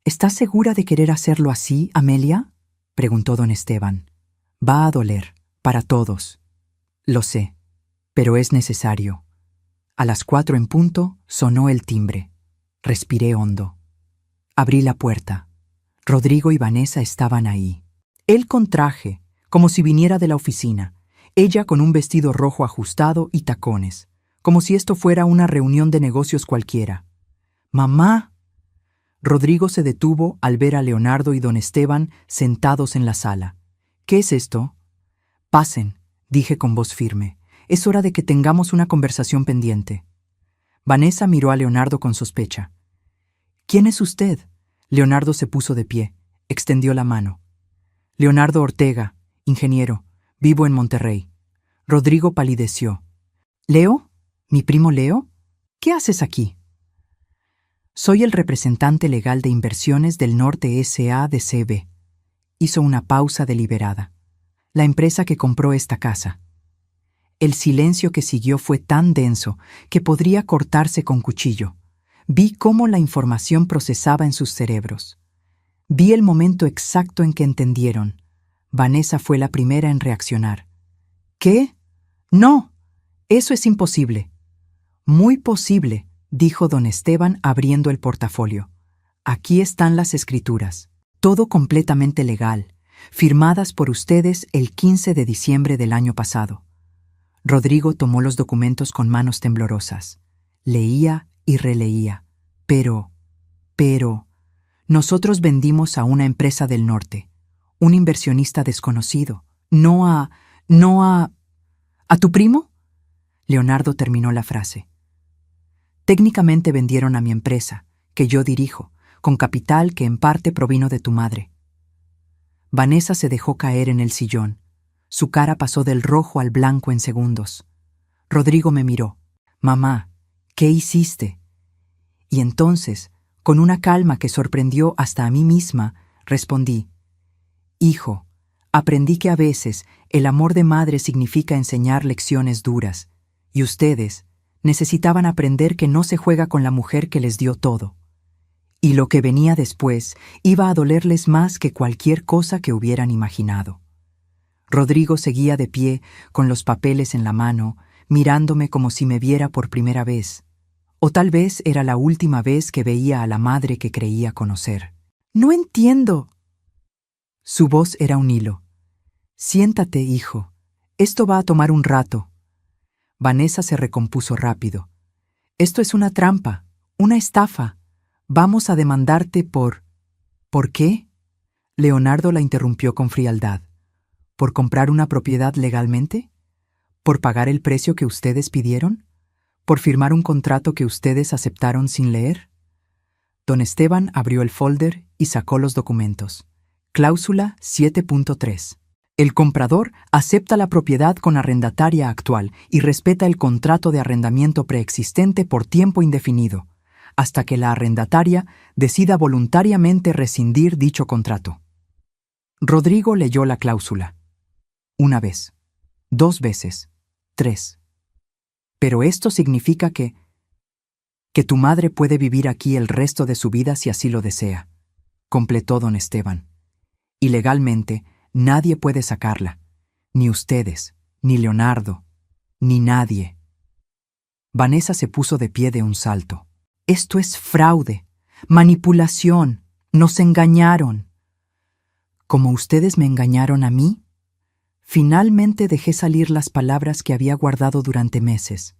«¿Estás segura de querer hacerlo así, Amelia?», preguntó don Esteban. «Va a doler, para todos». «Lo sé, pero es necesario». A las 4 en punto sonó el timbre. Respiré hondo. Abrí la puerta. Rodrigo y Vanessa estaban ahí. Él con traje, como si viniera de la oficina. Ella con un vestido rojo ajustado y tacones, como si esto fuera una reunión de negocios cualquiera. «Mamá». Rodrigo se detuvo al ver a Leonardo y don Esteban sentados en la sala. «¿Qué es esto?». «Pasen», dije con voz firme. «Es hora de que tengamos una conversación pendiente». Vanessa miró a Leonardo con sospecha. «¿Quién es usted?». Leonardo se puso de pie, extendió la mano. «Leonardo Ortega, ingeniero, vivo en Monterrey». Rodrigo palideció. «¿Leo? ¿Mi primo Leo? ¿Qué haces aquí?». «Soy el representante legal de inversiones del Norte S.A.de.C.B». Hizo una pausa deliberada. «La empresa que compró esta casa». El silencio que siguió fue tan denso que podría cortarse con cuchillo. Vi cómo la información procesaba en sus cerebros. Vi el momento exacto en que entendieron. Vanessa fue la primera en reaccionar. «¿Qué? No, eso es imposible». «Muy posible», dijo don Esteban abriendo el portafolio. «Aquí están las escrituras. Todo completamente legal. firmadas por ustedes el 15 de diciembre del año pasado. Rodrigo tomó los documentos con manos temblorosas. Leía y releía. Pero, nosotros vendimos a una empresa del norte, un inversionista desconocido. No a tu primo. Leonardo terminó la frase. Técnicamente vendieron a mi empresa, que yo dirijo, con capital que en parte provino de tu madre. Vanessa se dejó caer en el sillón. Su cara pasó del rojo al blanco en segundos. Rodrigo me miró. Mamá, ¿qué hiciste? Y entonces, con una calma que sorprendió hasta a mí misma, respondí: Hijo, aprendí que a veces el amor de madre significa enseñar lecciones duras, y ustedes necesitaban aprender que no se juega con la mujer que les dio todo. Y lo que venía después iba a dolerles más que cualquier cosa que hubieran imaginado. Rodrigo seguía de pie, con los papeles en la mano, mirándome como si me viera por primera vez. O tal vez era la última vez que veía a la madre que creía conocer. «No entiendo». Su voz era un hilo. «Siéntate, hijo. Esto va a tomar un rato». Vanessa se recompuso rápido. «Esto es una trampa, una estafa. Vamos a demandarte por...» «¿Por qué?» Leonardo la interrumpió con frialdad. ¿Por comprar una propiedad legalmente? ¿Por pagar el precio que ustedes pidieron? ¿Por firmar un contrato que ustedes aceptaron sin leer? Don Esteban abrió el folder y sacó los documentos. Cláusula 7.3. El comprador acepta la propiedad con arrendataria actual y respeta el contrato de arrendamiento preexistente por tiempo indefinido, hasta que la arrendataria decida voluntariamente rescindir dicho contrato. Rodrigo leyó la cláusula. 1 vez, 2 veces, 3. Pero esto significa que tu madre puede vivir aquí el resto de su vida si así lo desea, completó don Esteban. Y legalmente nadie puede sacarla, ni ustedes, ni Leonardo, ni nadie. Vanessa se puso de pie de un salto. Esto es fraude, manipulación, nos engañaron. ¿Como ustedes me engañaron a mí? Finalmente dejé salir las palabras que había guardado durante meses.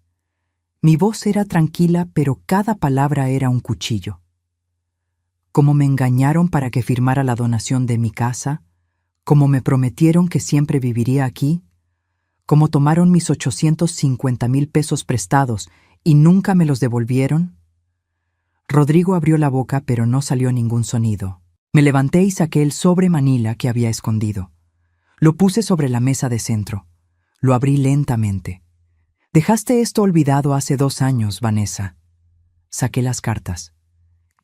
Mi voz era tranquila, pero cada palabra era un cuchillo. Como me engañaron para que firmara la donación de mi casa, como me prometieron que siempre viviría aquí, como tomaron mis 850,000 pesos prestados y nunca me los devolvieron. Rodrigo abrió la boca, pero no salió ningún sonido. Me levanté y saqué el sobre manila que había escondido. Lo puse sobre la mesa de centro. Lo abrí lentamente. «Dejaste esto olvidado hace 2 años, Vanessa». Saqué las cartas.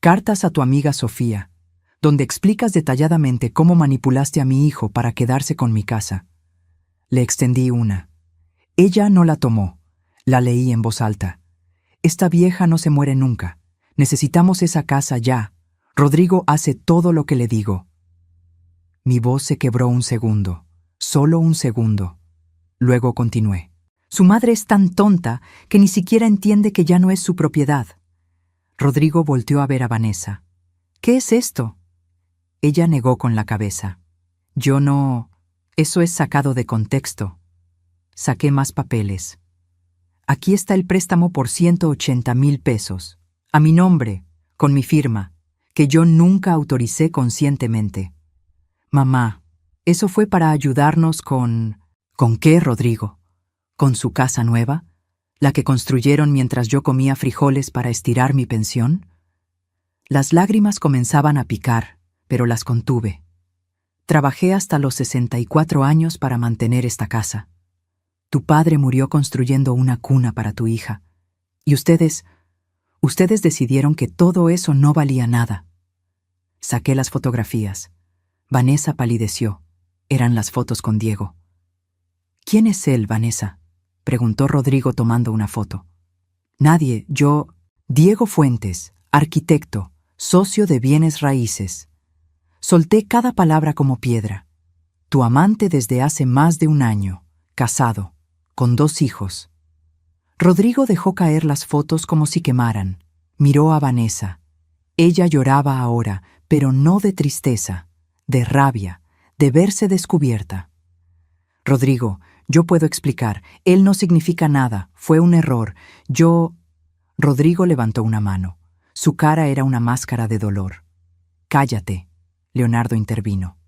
Cartas a tu amiga Sofía, donde explicas detalladamente cómo manipulaste a mi hijo para quedarse con mi casa. Le extendí una. Ella no la tomó. La leí en voz alta. «Esta vieja no se muere nunca. Necesitamos esa casa ya. Rodrigo hace todo lo que le digo». Mi voz se quebró un segundo. Solo un segundo. Luego continué. «Su madre es tan tonta que ni siquiera entiende que ya no es su propiedad». Rodrigo volteó a ver a Vanessa. «¿Qué es esto?» Ella negó con la cabeza. «Yo no... Eso es sacado de contexto». Saqué más papeles. «Aquí está el préstamo por 180,000 pesos. A mi nombre, con mi firma, que yo nunca autoricé conscientemente. Mamá, eso fue para ayudarnos con... ¿Con qué, Rodrigo? ¿Con su casa nueva? ¿La que construyeron mientras yo comía frijoles para estirar mi pensión?» Las lágrimas comenzaban a picar, pero las contuve. Trabajé hasta los 64 años para mantener esta casa. Tu padre murió construyendo una cuna para tu hija. Y ustedes decidieron que todo eso no valía nada. Saqué las fotografías. Vanessa palideció. Eran las fotos con Diego. «¿Quién es él, Vanessa?», preguntó Rodrigo tomando una foto. «Nadie, yo... Diego Fuentes, arquitecto, socio de bienes raíces». Solté cada palabra como piedra. «Tu amante desde hace más de 1 año, casado, con 2 hijos». Rodrigo dejó caer las fotos como si quemaran. Miró a Vanessa. Ella lloraba ahora, pero no de tristeza, de rabia, de verse descubierta. Rodrigo, yo puedo explicar. Él no significa nada. Fue un error. Rodrigo levantó una mano. Su cara era una máscara de dolor. Cállate, Leonardo intervino.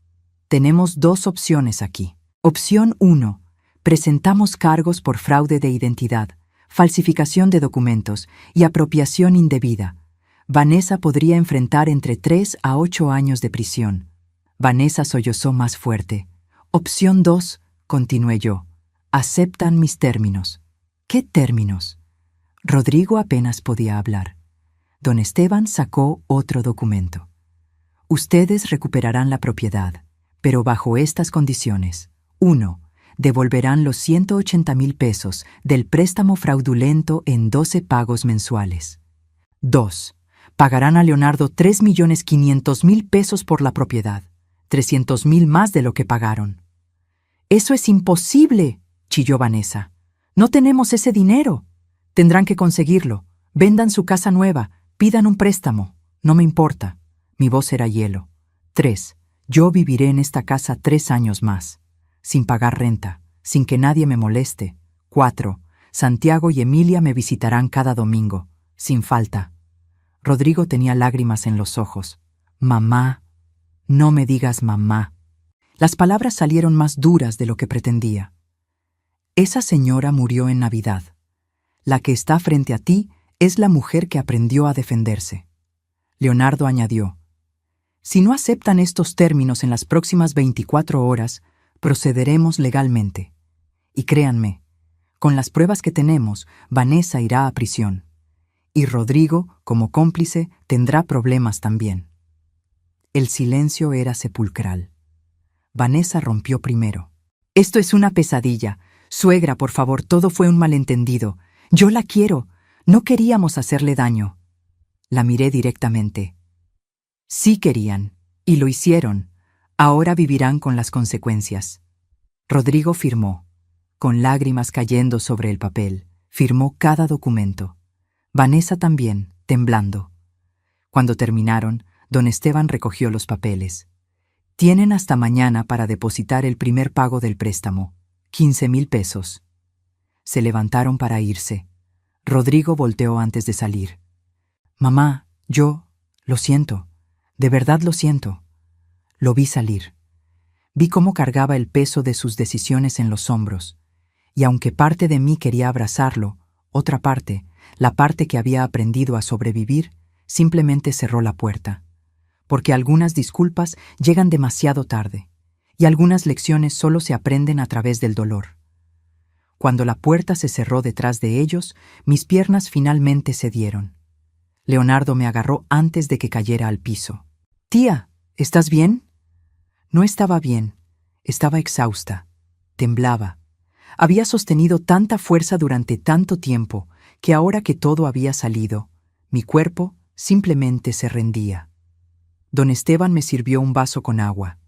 Tenemos dos opciones aquí. Opción 1. Presentamos cargos por fraude de identidad, falsificación de documentos y apropiación indebida. Vanessa podría enfrentar entre 3 a 8 años de prisión. Vanessa sollozó más fuerte. Opción 2, continué yo. Aceptan mis términos. ¿Qué términos? Rodrigo apenas podía hablar. Don Esteban sacó otro documento. Ustedes recuperarán la propiedad, pero bajo estas condiciones. 1. Devolverán los 180,000 pesos del préstamo fraudulento en 12 pagos mensuales. 2. Pagarán a Leonardo 3,500,000 pesos por la propiedad, 300,000 más de lo que pagaron. «¡Eso es imposible!», chilló Vanessa. «No tenemos ese dinero. Tendrán que conseguirlo. Vendan su casa nueva, pidan un préstamo. No me importa». Mi voz era hielo. 3. Yo viviré en esta casa 3 años más, sin pagar renta, sin que nadie me moleste. 4. Santiago y Emilia me visitarán cada domingo, sin falta. Rodrigo tenía lágrimas en los ojos. «Mamá, no me digas mamá». Las palabras salieron más duras de lo que pretendía. Esa señora murió en Navidad. La que está frente a ti es la mujer que aprendió a defenderse. Leonardo añadió: «Si no aceptan estos términos en las próximas 24 horas, procederemos legalmente. Y créanme, con las pruebas que tenemos, Vanessa irá a prisión. Y Rodrigo, como cómplice, tendrá problemas también». El silencio era sepulcral. Vanessa rompió primero. «Esto es una pesadilla. Suegra, por favor, todo fue un malentendido. Yo la quiero. No queríamos hacerle daño». La miré directamente. «Sí querían, y lo hicieron. Ahora vivirán con las consecuencias». Rodrigo firmó, con lágrimas cayendo sobre el papel. Firmó cada documento. Vanessa también, temblando. Cuando terminaron, don Esteban recogió los papeles. «Tienen hasta mañana para depositar el primer pago del préstamo, 15,000 pesos». Se levantaron para irse. Rodrigo volteó antes de salir. «Mamá, lo siento. De verdad lo siento». Lo vi salir. Vi cómo cargaba el peso de sus decisiones en los hombros, y aunque parte de mí quería abrazarlo, otra parte, la parte que había aprendido a sobrevivir, simplemente cerró la puerta. Porque algunas disculpas llegan demasiado tarde, y algunas lecciones solo se aprenden a través del dolor. Cuando la puerta se cerró detrás de ellos, mis piernas finalmente cedieron. Leonardo me agarró antes de que cayera al piso. «Tía, ¿estás bien?» No estaba bien. Estaba exhausta. Temblaba. Había sostenido tanta fuerza durante tanto tiempo que ahora que todo había salido, mi cuerpo simplemente se rendía. Don Esteban me sirvió un vaso con agua.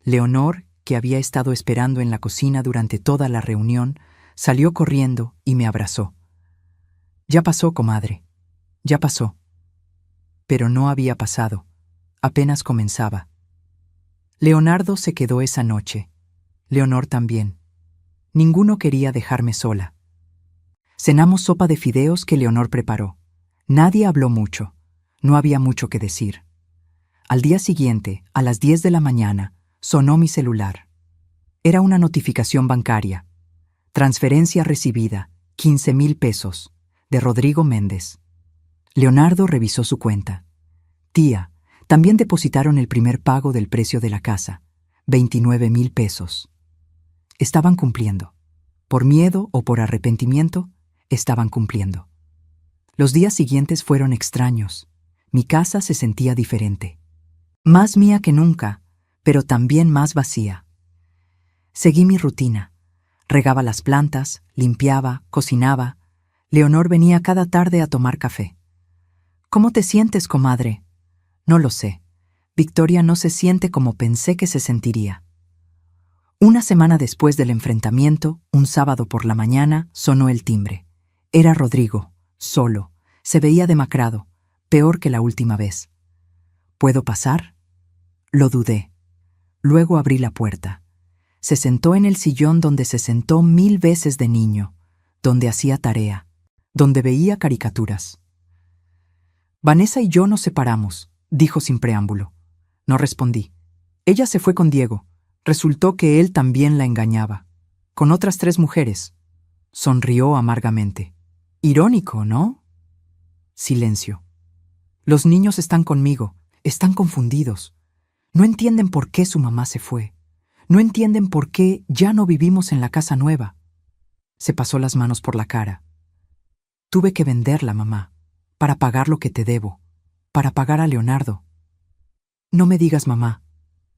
Leonor, que había estado esperando en la cocina durante toda la reunión, salió corriendo y me abrazó. «Ya pasó, comadre. Ya pasó». Pero no había pasado. Apenas comenzaba. Leonardo se quedó esa noche. Leonor también. Ninguno quería dejarme sola. Cenamos sopa de fideos que Leonor preparó. Nadie habló mucho. No había mucho que decir. Al día siguiente, a las 10 de la mañana, sonó mi celular. Era una notificación bancaria. Transferencia recibida, 15,000 pesos, de Rodrigo Méndez. Leonardo revisó su cuenta. «Tía, también depositaron el primer pago del precio de la casa, 29,000 pesos». Estaban cumpliendo. Por miedo o por arrepentimiento, estaban cumpliendo. Los días siguientes fueron extraños. Mi casa se sentía diferente. Más mía que nunca, pero también más vacía. Seguí mi rutina. Regaba las plantas, limpiaba, cocinaba. Leonor venía cada tarde a tomar café. «¿Cómo te sientes, comadre?» «No lo sé. Victoria no se siente como pensé que se sentiría». Una semana después del enfrentamiento, un sábado por la mañana, sonó el timbre. Era Rodrigo, solo. Se veía demacrado, peor que la última vez. «¿Puedo pasar?» Lo dudé. Luego abrí la puerta. Se sentó en el sillón donde se sentó 1000 veces de niño, donde hacía tarea, donde veía caricaturas. Vanessa y yo nos separamos, dijo sin preámbulo. No respondí. Ella se fue con Diego. Resultó que él también la engañaba. Con otras 3 mujeres. Sonrió amargamente. Irónico, ¿no? Silencio. Los niños están conmigo, están confundidos. No entienden por qué su mamá se fue. No entienden por qué ya no vivimos en la casa nueva. Se pasó las manos por la cara. Tuve que venderla, mamá, para pagar lo que te debo, para pagar a Leonardo. No me digas mamá.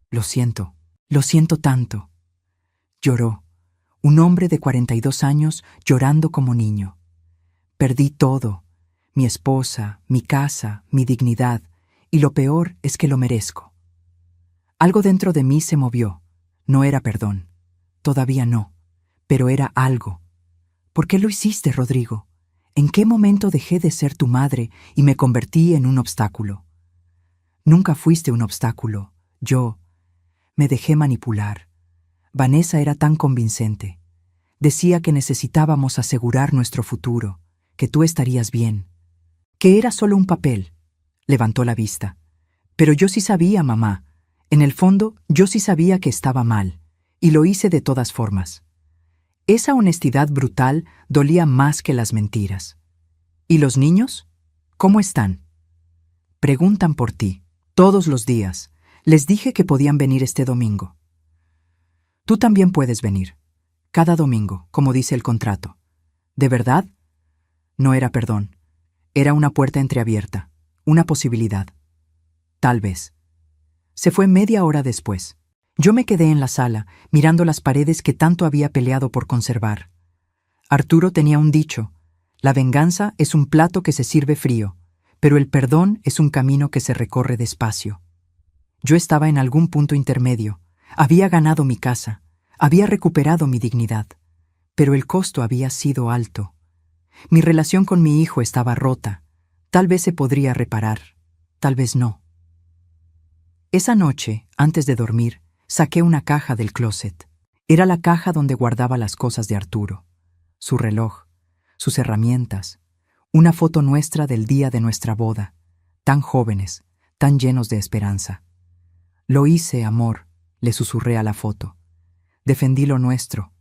Lo siento tanto. Lloró, un hombre de 42 años llorando como niño. Perdí todo, mi esposa, mi casa, mi dignidad, y lo peor es que lo merezco. Algo dentro de mí se movió. No era perdón, todavía no, pero era algo. ¿Por qué lo hiciste, Rodrigo? ¿En qué momento dejé de ser tu madre y me convertí en un obstáculo? Nunca fuiste un obstáculo. Yo me dejé manipular. Vanessa era tan convincente. Decía que necesitábamos asegurar nuestro futuro, que tú estarías bien, que era solo un papel. Levantó la vista. Pero yo sí sabía, mamá. En el fondo, yo sí sabía que estaba mal, y lo hice de todas formas. Esa honestidad brutal dolía más que las mentiras. ¿Y los niños? ¿Cómo están? Preguntan por ti, todos los días. Les dije que podían venir este domingo. Tú también puedes venir, cada domingo, como dice el contrato. ¿De verdad? No era perdón. Era una puerta entreabierta, una posibilidad. Tal vez. Se fue media hora después. Yo me quedé en la sala, mirando las paredes que tanto había peleado por conservar. Arturo tenía un dicho: la venganza es un plato que se sirve frío, pero el perdón es un camino que se recorre despacio. Yo estaba en algún punto intermedio. Había ganado mi casa, había recuperado mi dignidad, pero el costo había sido alto. Mi relación con mi hijo estaba rota. Tal vez se podría reparar, tal vez no. Esa noche, antes de dormir, saqué una caja del closet. Era la caja donde guardaba las cosas de Arturo, su reloj, sus herramientas, una foto nuestra del día de nuestra boda, tan jóvenes, tan llenos de esperanza. Lo hice, amor, le susurré a la foto. Defendí lo nuestro,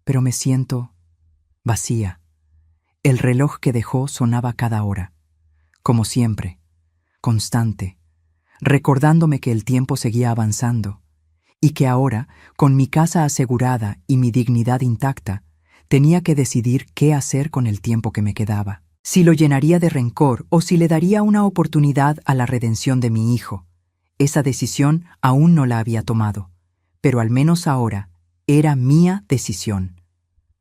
pero me siento vacía. El reloj que dejó sonaba cada hora, como siempre, constante, recordándome que el tiempo seguía avanzando y que ahora, con mi casa asegurada y mi dignidad intacta, tenía que decidir qué hacer con el tiempo que me quedaba. Si lo llenaría de rencor o si le daría una oportunidad a la redención de mi hijo. Esa decisión aún no la había tomado, pero al menos ahora era mía decisión.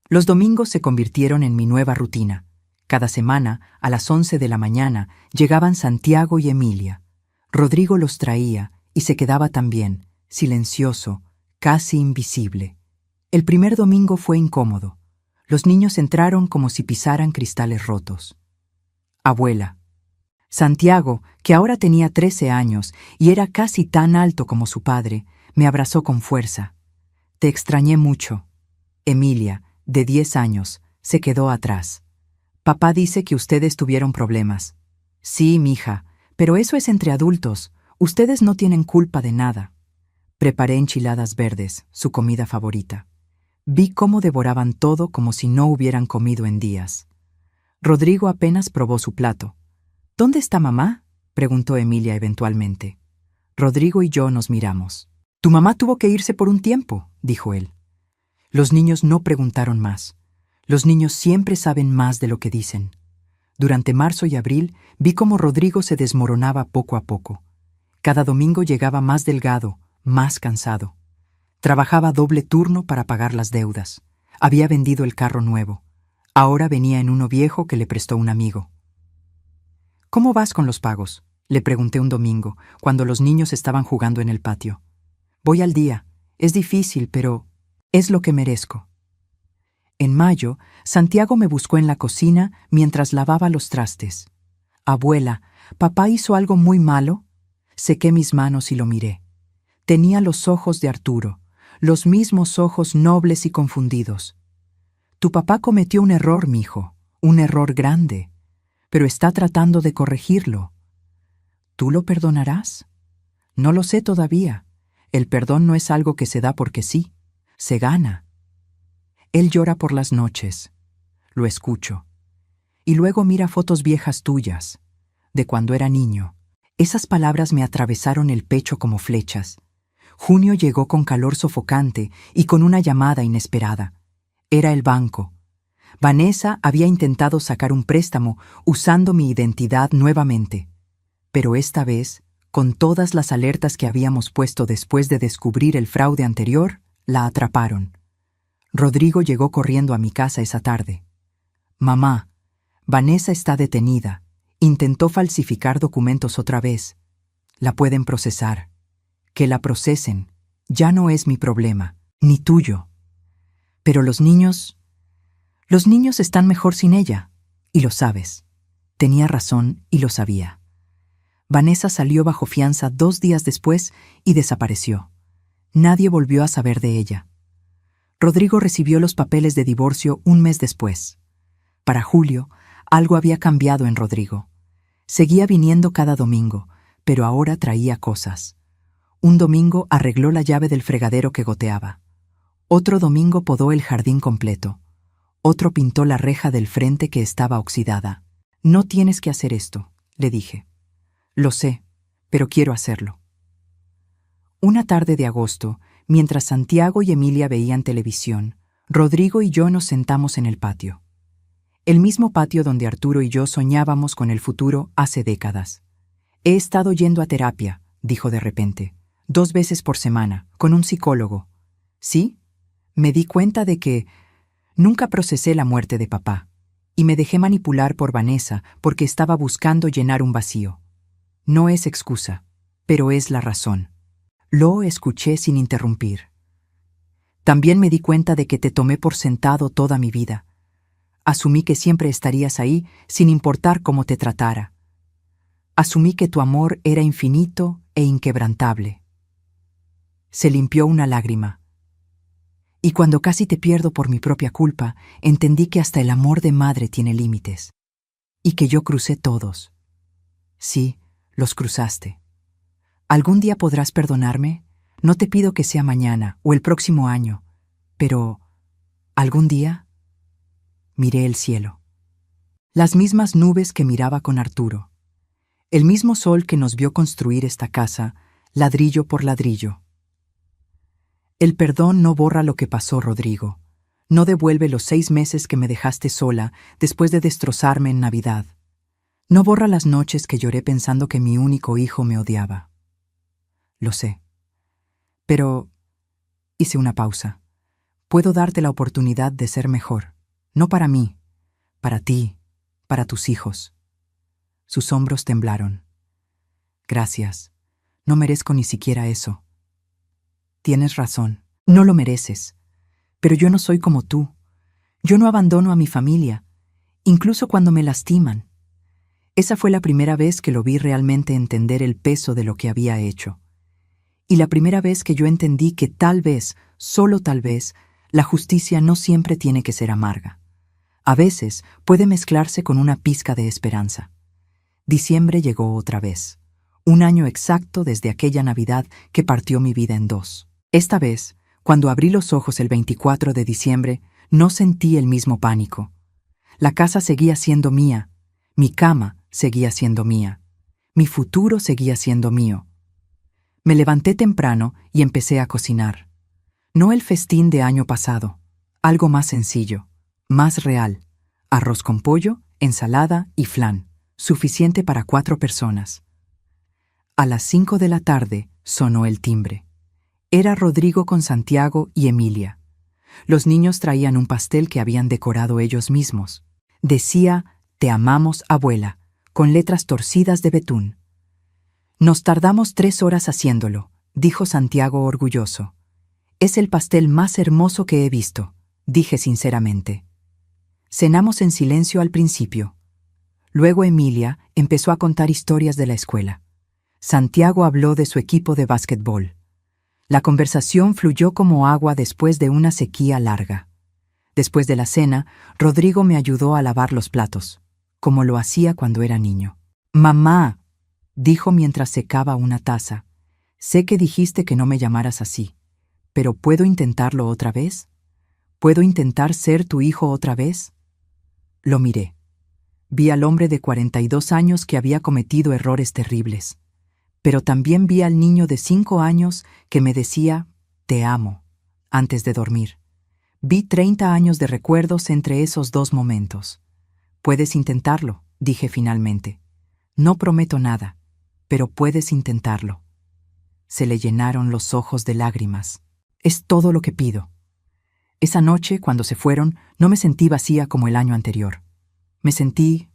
Los domingos se convirtieron en mi nueva rutina. Cada semana, a las 11 de la mañana, llegaban Santiago y Emilia. Rodrigo los traía y se quedaba también, silencioso, casi invisible. El primer domingo fue incómodo. Los niños entraron como si pisaran cristales rotos. Abuela. Santiago, que ahora tenía 13 años y era casi tan alto como su padre, me abrazó con fuerza. Te extrañé mucho. Emilia, de 10 años, se quedó atrás. Papá dice que ustedes tuvieron problemas. Sí, mija, pero eso es entre adultos. Ustedes no tienen culpa de nada. Preparé enchiladas verdes, su comida favorita. Vi cómo devoraban todo como si no hubieran comido en días. Rodrigo apenas probó su plato. ¿Dónde está mamá?, preguntó Emilia eventualmente. Rodrigo y yo nos miramos. Tu mamá tuvo que irse por un tiempo, dijo él. Los niños no preguntaron más. Los niños siempre saben más de lo que dicen. Durante marzo y abril vi cómo Rodrigo se desmoronaba poco a poco. Cada domingo llegaba más delgado, más cansado. Trabajaba doble turno para pagar las deudas. Había vendido el carro nuevo. Ahora venía en uno viejo que le prestó un amigo. ¿Cómo vas con los pagos?, le pregunté un domingo, cuando los niños estaban jugando en el patio. Voy al día. Es difícil, pero es lo que merezco. En mayo, Santiago me buscó en la cocina mientras lavaba los trastes. Abuela, ¿papá hizo algo muy malo? Sequé mis manos y lo miré. Tenía los ojos de Arturo, los mismos ojos nobles y confundidos. Tu papá cometió un error, mijo, un error grande, pero está tratando de corregirlo. ¿Tú lo perdonarás? No lo sé todavía. El perdón no es algo que se da porque sí, se gana. Él llora por las noches. Lo escucho. Y luego mira fotos viejas tuyas, de cuando era niño. Esas palabras me atravesaron el pecho como flechas. Junio llegó con calor sofocante y con una llamada inesperada. Era el banco. Vanessa había intentado sacar un préstamo usando mi identidad nuevamente. Pero esta vez, con todas las alertas que habíamos puesto después de descubrir el fraude anterior, la atraparon. Rodrigo llegó corriendo a mi casa esa tarde. Mamá, Vanessa está detenida. Intentó falsificar documentos otra vez. La pueden procesar. Que la procesen. Ya no es mi problema, ni tuyo. Pero los niños están mejor sin ella, y lo sabes. Tenía razón y lo sabía. Vanessa salió bajo fianza 2 días después y desapareció. Nadie volvió a saber de ella. Rodrigo recibió los papeles de divorcio un mes después. Para Julio, algo había cambiado en Rodrigo. Seguía viniendo cada domingo, pero ahora traía cosas. Un domingo arregló la llave del fregadero que goteaba. Otro domingo podó el jardín completo. Otro pintó la reja del frente que estaba oxidada. No tienes que hacer esto, le dije. Lo sé, pero quiero hacerlo. Una tarde de agosto, mientras Santiago y Emilia veían televisión, Rodrigo y yo nos sentamos en el patio. El mismo patio donde Arturo y yo soñábamos con el futuro hace décadas. He estado yendo a terapia, dijo de repente, 2 veces por semana, con un psicólogo. ¿Sí? Me di cuenta de que nunca procesé la muerte de papá, y me dejé manipular por Vanessa porque estaba buscando llenar un vacío. No es excusa, pero es la razón. Lo escuché sin interrumpir. También me di cuenta de que te tomé por sentado toda mi vida. Asumí que siempre estarías ahí sin importar cómo te tratara. Asumí que tu amor era infinito e inquebrantable. Se limpió una lágrima. Y cuando casi te pierdo por mi propia culpa, entendí que hasta el amor de madre tiene límites. Y que yo crucé todos. Sí, los cruzaste. ¿Algún día podrás perdonarme? No te pido que sea mañana o el próximo año, pero ¿algún día? Miré el cielo. Las mismas nubes que miraba con Arturo. El mismo sol que nos vio construir esta casa, ladrillo por ladrillo. El perdón no borra lo que pasó, Rodrigo. No devuelve los 6 meses que me dejaste sola después de destrozarme en Navidad. No borra las noches que lloré pensando que mi único hijo me odiaba. Lo sé. Pero hice una pausa. Puedo darte la oportunidad de ser mejor. No para mí, para ti, para tus hijos. Sus hombros temblaron. Gracias. No merezco ni siquiera eso. Tienes razón. No lo mereces. Pero yo no soy como tú. Yo no abandono a mi familia, incluso cuando me lastiman. Esa fue la primera vez que lo vi realmente entender el peso de lo que había hecho. Y la primera vez que yo entendí que tal vez, solo tal vez, la justicia no siempre tiene que ser amarga. A veces puede mezclarse con una pizca de esperanza. Diciembre llegó otra vez. 1 año exacto desde aquella Navidad que partió mi vida en 2. Esta vez, cuando abrí los ojos el 24 de diciembre, no sentí el mismo pánico. La casa seguía siendo mía, mi cama seguía siendo mía, mi futuro seguía siendo mío. Me levanté temprano y empecé a cocinar. No el festín de año pasado, algo más sencillo, más real. Arroz con pollo, ensalada y flan, suficiente para 4 personas. A las 5 de la tarde sonó el timbre. Era Rodrigo con Santiago y Emilia. Los niños traían un pastel que habían decorado ellos mismos. Decía, «Te amamos, abuela», con letras torcidas de betún. Nos tardamos 3 horas haciéndolo, dijo Santiago orgulloso. Es el pastel más hermoso que he visto, dije sinceramente. Cenamos en silencio al principio. Luego Emilia empezó a contar historias de la escuela. Santiago habló de su equipo de básquetbol. La conversación fluyó como agua después de una sequía larga. Después de la cena, Rodrigo me ayudó a lavar los platos, como lo hacía cuando era niño. «Mamá», dijo mientras secaba una taza, «sé que dijiste que no me llamaras así, pero ¿puedo intentarlo otra vez? ¿Puedo intentar ser tu hijo otra vez?» Lo miré. Vi al hombre de 42 años que había cometido errores terribles, pero también vi al niño de 5 años que me decía, «Te amo», antes de dormir. Vi 30 años de recuerdos entre esos dos momentos. «Puedes intentarlo», dije finalmente. «No prometo nada, pero puedes intentarlo». Se le llenaron los ojos de lágrimas. «Es todo lo que pido». Esa noche, cuando se fueron, no me sentí vacía como el año anterior. Me sentí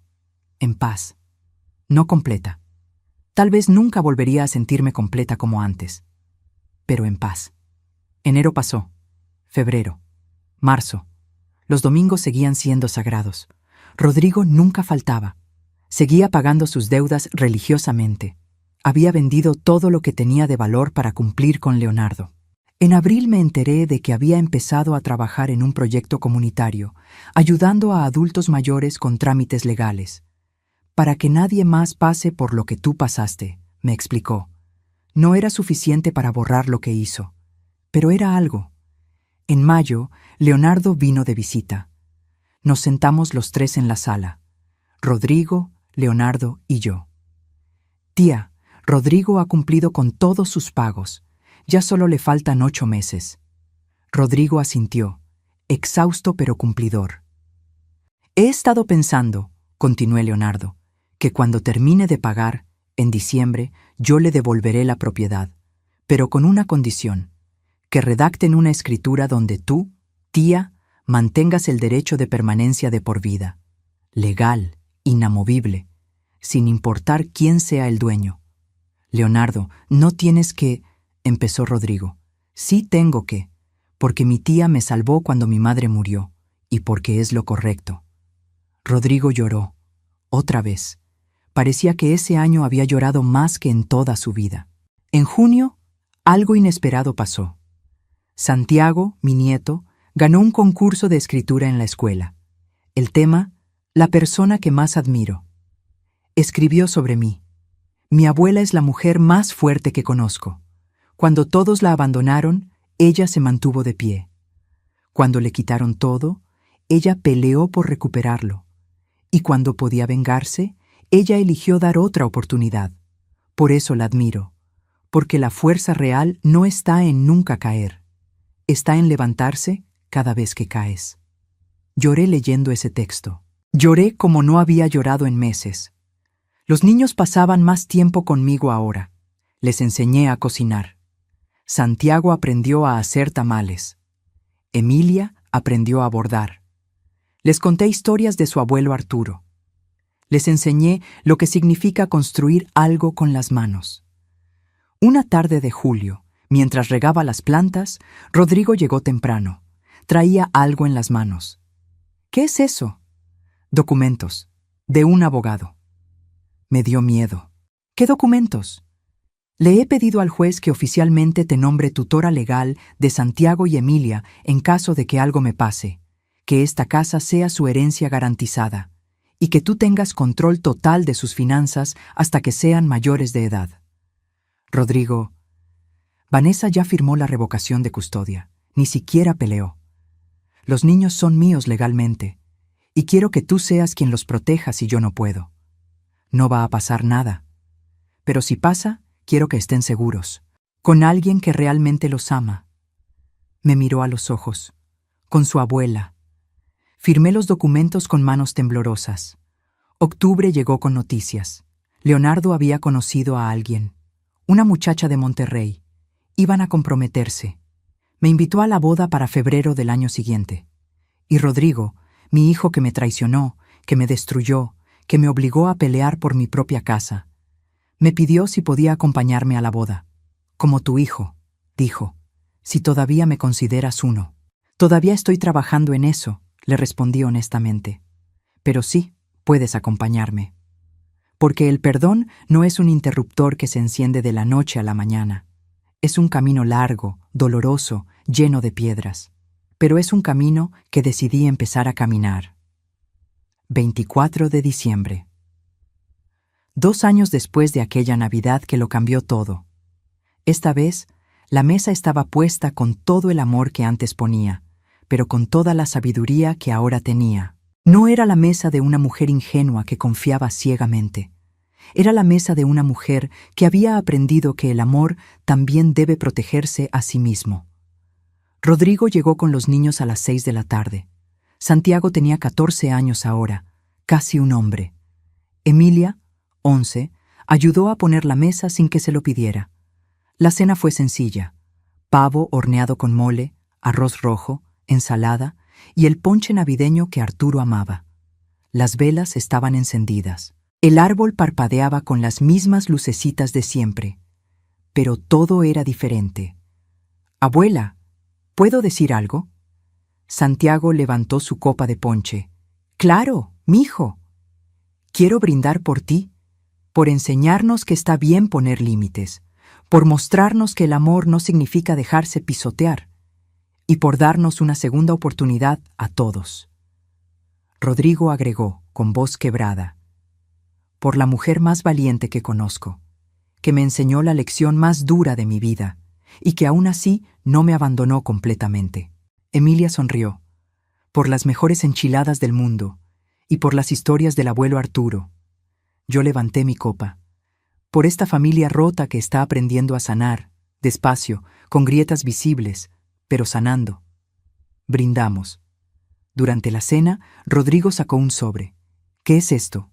en paz, no completa. Tal vez nunca volvería a sentirme completa como antes, pero en paz. Enero pasó, febrero, marzo. Los domingos seguían siendo sagrados. Rodrigo nunca faltaba. Seguía pagando sus deudas religiosamente. Había vendido todo lo que tenía de valor para cumplir con Leonardo. En abril me enteré de que había empezado a trabajar en un proyecto comunitario, ayudando a adultos mayores con trámites legales. «Para que nadie más pase por lo que tú pasaste», me explicó. No era suficiente para borrar lo que hizo, pero era algo. En mayo, Leonardo vino de visita. Nos sentamos los tres en la sala, Rodrigo, Leonardo y yo. «Tía, Rodrigo ha cumplido con todos sus pagos. Ya solo le faltan 8 meses. Rodrigo asintió, exhausto pero cumplidor. «He estado pensando», continuó Leonardo, «que cuando termine de pagar, en diciembre, yo le devolveré la propiedad, pero con una condición, que redacten una escritura donde tú, tía, mantengas el derecho de permanencia de por vida, legal, inamovible, sin importar quién sea el dueño». «Leonardo, no tienes que», empezó Rodrigo. «Sí tengo que, porque mi tía me salvó cuando mi madre murió, y porque es lo correcto». Rodrigo lloró, otra vez. Parecía que ese año había llorado más que en toda su vida. En junio, algo inesperado pasó. Santiago, mi nieto, ganó un concurso de escritura en la escuela. El tema, la persona que más admiro. Escribió sobre mí. «Mi abuela es la mujer más fuerte que conozco. Cuando todos la abandonaron, ella se mantuvo de pie. Cuando le quitaron todo, ella peleó por recuperarlo. Y cuando podía vengarse, ella eligió dar otra oportunidad. Por eso la admiro, porque la fuerza real no está en nunca caer. Está en levantarse cada vez que caes». Lloré leyendo ese texto. Lloré como no había llorado en meses. Los niños pasaban más tiempo conmigo ahora. Les enseñé a cocinar. Santiago aprendió a hacer tamales. Emilia aprendió a bordar. Les conté historias de su abuelo Arturo. Les enseñé lo que significa construir algo con las manos. Una tarde de julio, mientras regaba las plantas, Rodrigo llegó temprano. Traía algo en las manos. «¿Qué es eso?» «Documentos. De un abogado». Me dio miedo. «¿Qué documentos?» «Le he pedido al juez que oficialmente te nombre tutora legal de Santiago y Emilia en caso de que algo me pase, que esta casa sea su herencia garantizada, y que tú tengas control total de sus finanzas hasta que sean mayores de edad». Rodrigo: «Vanessa ya firmó la revocación de custodia, ni siquiera peleó. Los niños son míos legalmente, y quiero que tú seas quien los proteja si yo no puedo. No va a pasar nada. Pero si pasa, quiero que estén seguros, con alguien que realmente los ama». Me miró a los ojos, con su abuela. Firmé los documentos con manos temblorosas. Octubre llegó con noticias. Leonardo había conocido a alguien, una muchacha de Monterrey. Iban a comprometerse. Me invitó a la boda para febrero del año siguiente. Y Rodrigo, mi hijo que me traicionó, que me destruyó, que me obligó a pelear por mi propia casa, me pidió si podía acompañarme a la boda. «Como tu hijo», dijo, «si todavía me consideras uno». «Todavía estoy trabajando en eso», le respondí honestamente. «Pero sí, puedes acompañarme. Porque el perdón no es un interruptor que se enciende de la noche a la mañana. Es un camino largo, doloroso, lleno de piedras, pero es un camino que decidí empezar a caminar. 24 de diciembre. 2 años después de aquella Navidad que lo cambió todo. Esta vez, la mesa estaba puesta con todo el amor que antes ponía, pero con toda la sabiduría que ahora tenía. No era la mesa de una mujer ingenua que confiaba ciegamente. Era la mesa de una mujer que había aprendido que el amor también debe protegerse a sí mismo. Rodrigo llegó con los niños a las 6 de la tarde. Santiago tenía 14 años ahora, casi un hombre. Emilia, 11, ayudó a poner la mesa sin que se lo pidiera. La cena fue sencilla: pavo horneado con mole, arroz rojo, ensalada y el ponche navideño que Arturo amaba. Las velas estaban encendidas. El árbol parpadeaba con las mismas lucecitas de siempre. Pero todo era diferente. «Abuela, ¿puedo decir algo?» Santiago levantó su copa de ponche. «Claro, mijo. Quiero brindar por ti, por enseñarnos que está bien poner límites, por mostrarnos que el amor no significa dejarse pisotear, y por darnos una segunda oportunidad a todos». Rodrigo agregó, con voz quebrada: «Por la mujer más valiente que conozco, que me enseñó la lección más dura de mi vida, y que aún así no me abandonó completamente». Emilia sonrió. «Por las mejores enchiladas del mundo, y por las historias del abuelo Arturo». Yo levanté mi copa. «Por esta familia rota que está aprendiendo a sanar, despacio, con grietas visibles, pero sanando». Brindamos. Durante la cena, Rodrigo sacó un sobre. «¿Qué es esto?»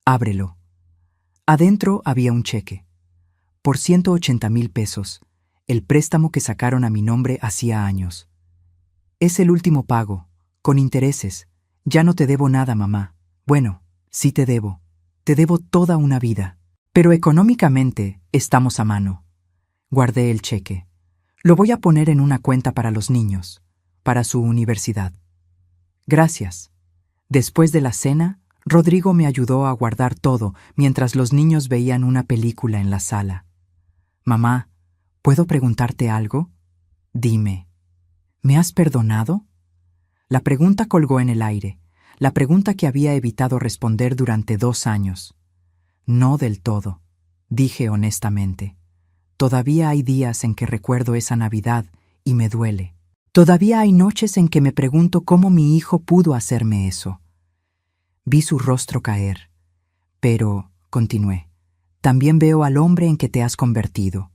«Ábrelo». Adentro había un cheque. Por 180,000 pesos, el préstamo que sacaron a mi nombre hacía años. «Es el último pago, con intereses. Ya no te debo nada, mamá. Bueno, sí te debo. Te debo toda una vida. Pero económicamente estamos a mano». Guardé el cheque. «Lo voy a poner en una cuenta para los niños, para su universidad». «Gracias». Después de la cena, Rodrigo me ayudó a guardar todo mientras los niños veían una película en la sala. «Mamá, ¿puedo preguntarte algo?» «Dime». «¿Me has perdonado?» La pregunta colgó en el aire, la pregunta que había evitado responder durante 2 años. «No del todo», dije honestamente. «Todavía hay días en que recuerdo esa Navidad y me duele. Todavía hay noches en que me pregunto cómo mi hijo pudo hacerme eso». Vi su rostro caer. «Pero», continué, «también veo al hombre en que te has convertido,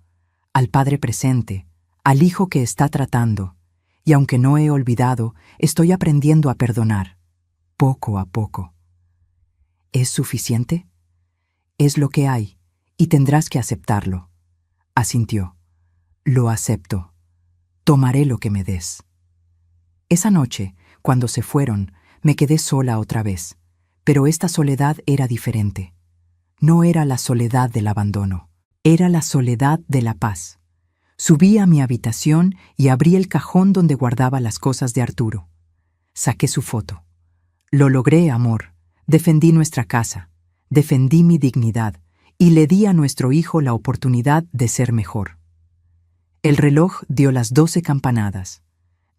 al padre presente, al hijo que está tratando, y aunque no he olvidado, estoy aprendiendo a perdonar, poco a poco». «¿Es suficiente?» «Es lo que hay, y tendrás que aceptarlo», asintió. «Lo acepto. Tomaré lo que me des». Esa noche, cuando se fueron, me quedé sola otra vez, pero esta soledad era diferente. No era la soledad del abandono, era la soledad de la paz. Subí a mi habitación y abrí el cajón donde guardaba las cosas de Arturo. Saqué su foto. «Lo logré, amor. Defendí nuestra casa, defendí mi dignidad y le di a nuestro hijo la oportunidad de ser mejor». El reloj dio las 12 campanadas.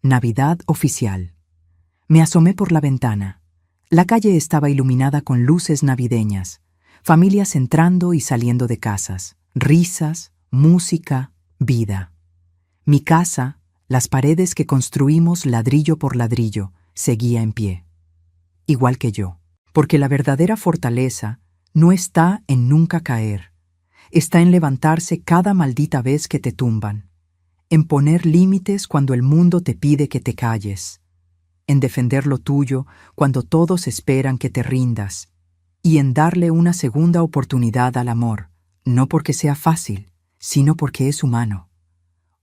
Navidad oficial. Me asomé por la ventana. La calle estaba iluminada con luces navideñas, familias entrando y saliendo de casas, risas, música, vida. Mi casa, las paredes que construimos ladrillo por ladrillo, seguía en pie. Igual que yo. Porque la verdadera fortaleza no está en nunca caer, está en levantarse cada maldita vez que te tumban, en poner límites cuando el mundo te pide que te calles, en defender lo tuyo cuando todos esperan que te rindas, y en darle una segunda oportunidad al amor, no porque sea fácil, sino porque es humano.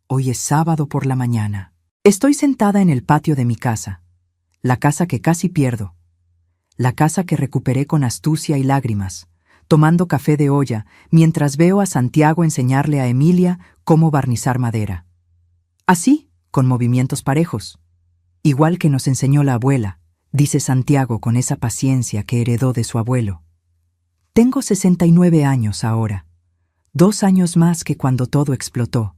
Hoy es sábado por la mañana. Estoy sentada en el patio de mi casa, la casa que casi pierdo, la casa que recuperé con astucia y lágrimas, tomando café de olla mientras veo a Santiago enseñarle a Emilia cómo barnizar madera. Así, con movimientos parejos. Igual que nos enseñó la abuela, dice Santiago con esa paciencia que heredó de su abuelo. Tengo 69 años ahora, 2 años más que cuando todo explotó.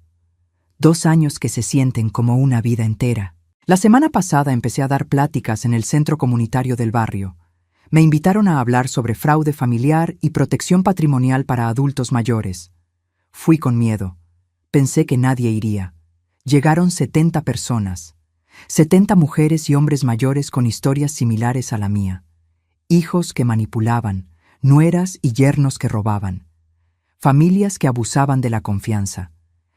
2 años que se sienten como una vida entera. La semana pasada empecé a dar pláticas en el centro comunitario del barrio. Me invitaron a hablar sobre fraude familiar y protección patrimonial para adultos mayores. Fui con miedo. Pensé que nadie iría. Llegaron 70 personas. 70 mujeres y hombres mayores con historias similares a la mía. Hijos que manipulaban, nueras y yernos que robaban. Familias que abusaban de la confianza.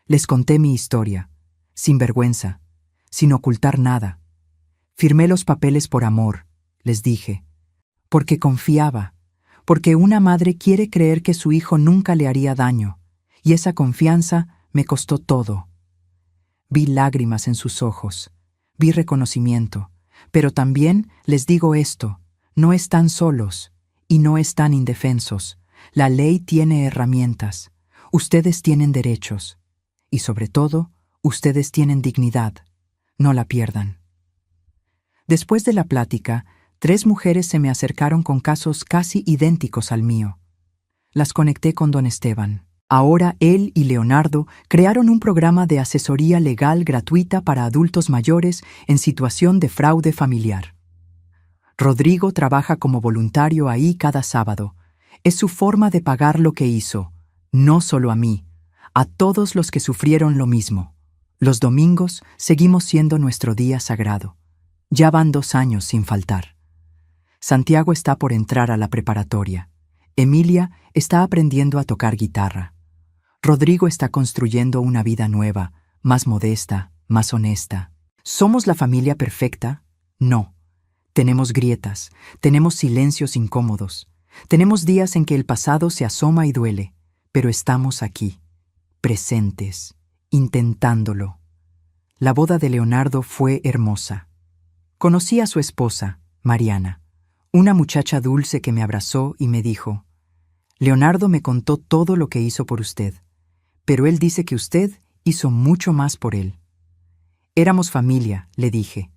Les conté mi historia, sin vergüenza, sin ocultar nada. Firmé los papeles por amor, les dije, porque confiaba, porque una madre quiere creer que su hijo nunca le haría daño, y esa confianza me costó todo. Vi lágrimas en sus ojos, vi reconocimiento, pero también les digo esto, no están solos y no están indefensos. La ley tiene herramientas, ustedes tienen derechos, y sobre todo, ustedes tienen dignidad. No la pierdan. Después de la plática, 3 mujeres se me acercaron con casos casi idénticos al mío. Las conecté con don Esteban. Ahora él y Leonardo crearon un programa de asesoría legal gratuita para adultos mayores en situación de fraude familiar. Rodrigo trabaja como voluntario ahí cada sábado. Es su forma de pagar lo que hizo, no solo a mí, a todos los que sufrieron lo mismo. Los domingos seguimos siendo nuestro día sagrado. Ya van 2 años sin faltar. Santiago está por entrar a la preparatoria. Emilia está aprendiendo a tocar guitarra. Rodrigo está construyendo una vida nueva, más modesta, más honesta. ¿Somos la familia perfecta? No. Tenemos grietas, tenemos silencios incómodos. Tenemos días en que el pasado se asoma y duele, pero estamos aquí, presentes, intentándolo. La boda de Leonardo fue hermosa. Conocí a su esposa, Mariana, una muchacha dulce que me abrazó y me dijo, Leonardo me contó todo lo que hizo por usted, pero él dice que usted hizo mucho más por él. Éramos familia, le dije.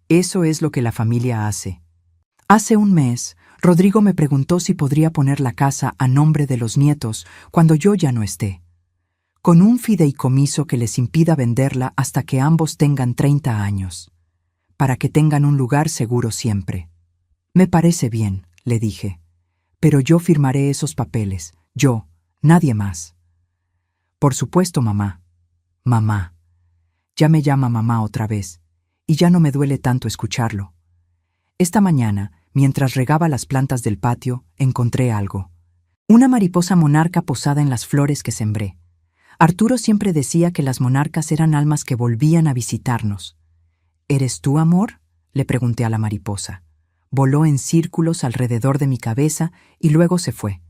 Eso es lo que la familia hace. Hace un mes, Rodrigo me preguntó si podría poner la casa a nombre de los nietos cuando yo ya no esté, con un fideicomiso que les impida venderla hasta que ambos tengan 30 años, para que tengan un lugar seguro siempre. Me parece bien, le dije, pero yo firmaré esos papeles, yo, nadie más. Por supuesto, mamá. Mamá. Ya me llama mamá otra vez, y ya no me duele tanto escucharlo. Esta mañana, mientras regaba las plantas del patio, encontré algo. Una mariposa monarca posada en las flores que sembré. Arturo siempre decía que las monarcas eran almas que volvían a visitarnos. ¿Eres tú, amor?, le pregunté a la mariposa. Voló en círculos alrededor de mi cabeza y luego se fue.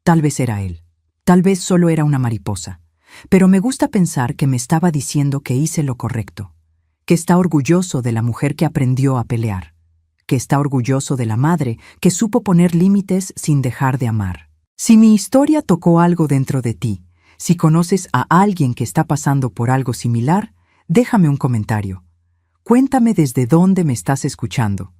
Tal vez era él. Tal vez solo era una mariposa. Pero me gusta pensar que me estaba diciendo que hice lo correcto, que está orgulloso de la mujer que aprendió a pelear, que está orgulloso de la madre que supo poner límites sin dejar de amar. Si mi historia tocó algo dentro de ti, si conoces a alguien que está pasando por algo similar, déjame un comentario. Cuéntame desde dónde me estás escuchando.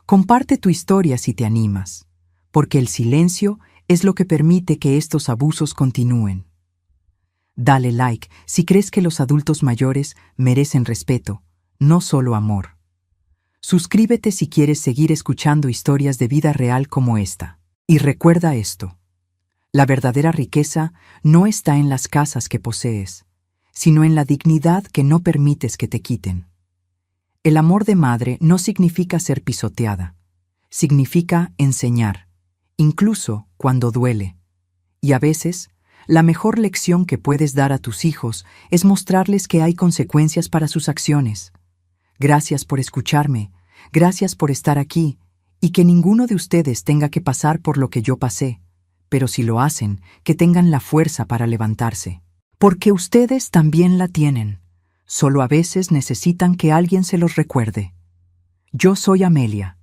Comparte tu historia si te animas, porque el silencio es lo que permite que estos abusos continúen. Dale like si crees que los adultos mayores merecen respeto, no solo amor. Suscríbete si quieres seguir escuchando historias de vida real como esta. Y recuerda esto. La verdadera riqueza no está en las casas que posees, sino en la dignidad que no permites que te quiten. El amor de madre no significa ser pisoteada, significa enseñar, incluso cuando duele. Y a veces, la mejor lección que puedes dar a tus hijos es mostrarles que hay consecuencias para sus acciones. Gracias por escucharme, gracias por estar aquí, y que ninguno de ustedes tenga que pasar por lo que yo pasé, pero si lo hacen, que tengan la fuerza para levantarse. Porque ustedes también la tienen, solo a veces necesitan que alguien se los recuerde. Yo soy Amelia,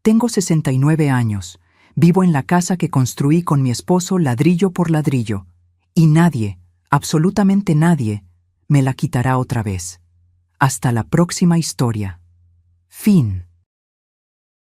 tengo 69 años, vivo en la casa que construí con mi esposo ladrillo por ladrillo, y nadie, absolutamente nadie, me la quitará otra vez. Hasta la próxima historia. Fin.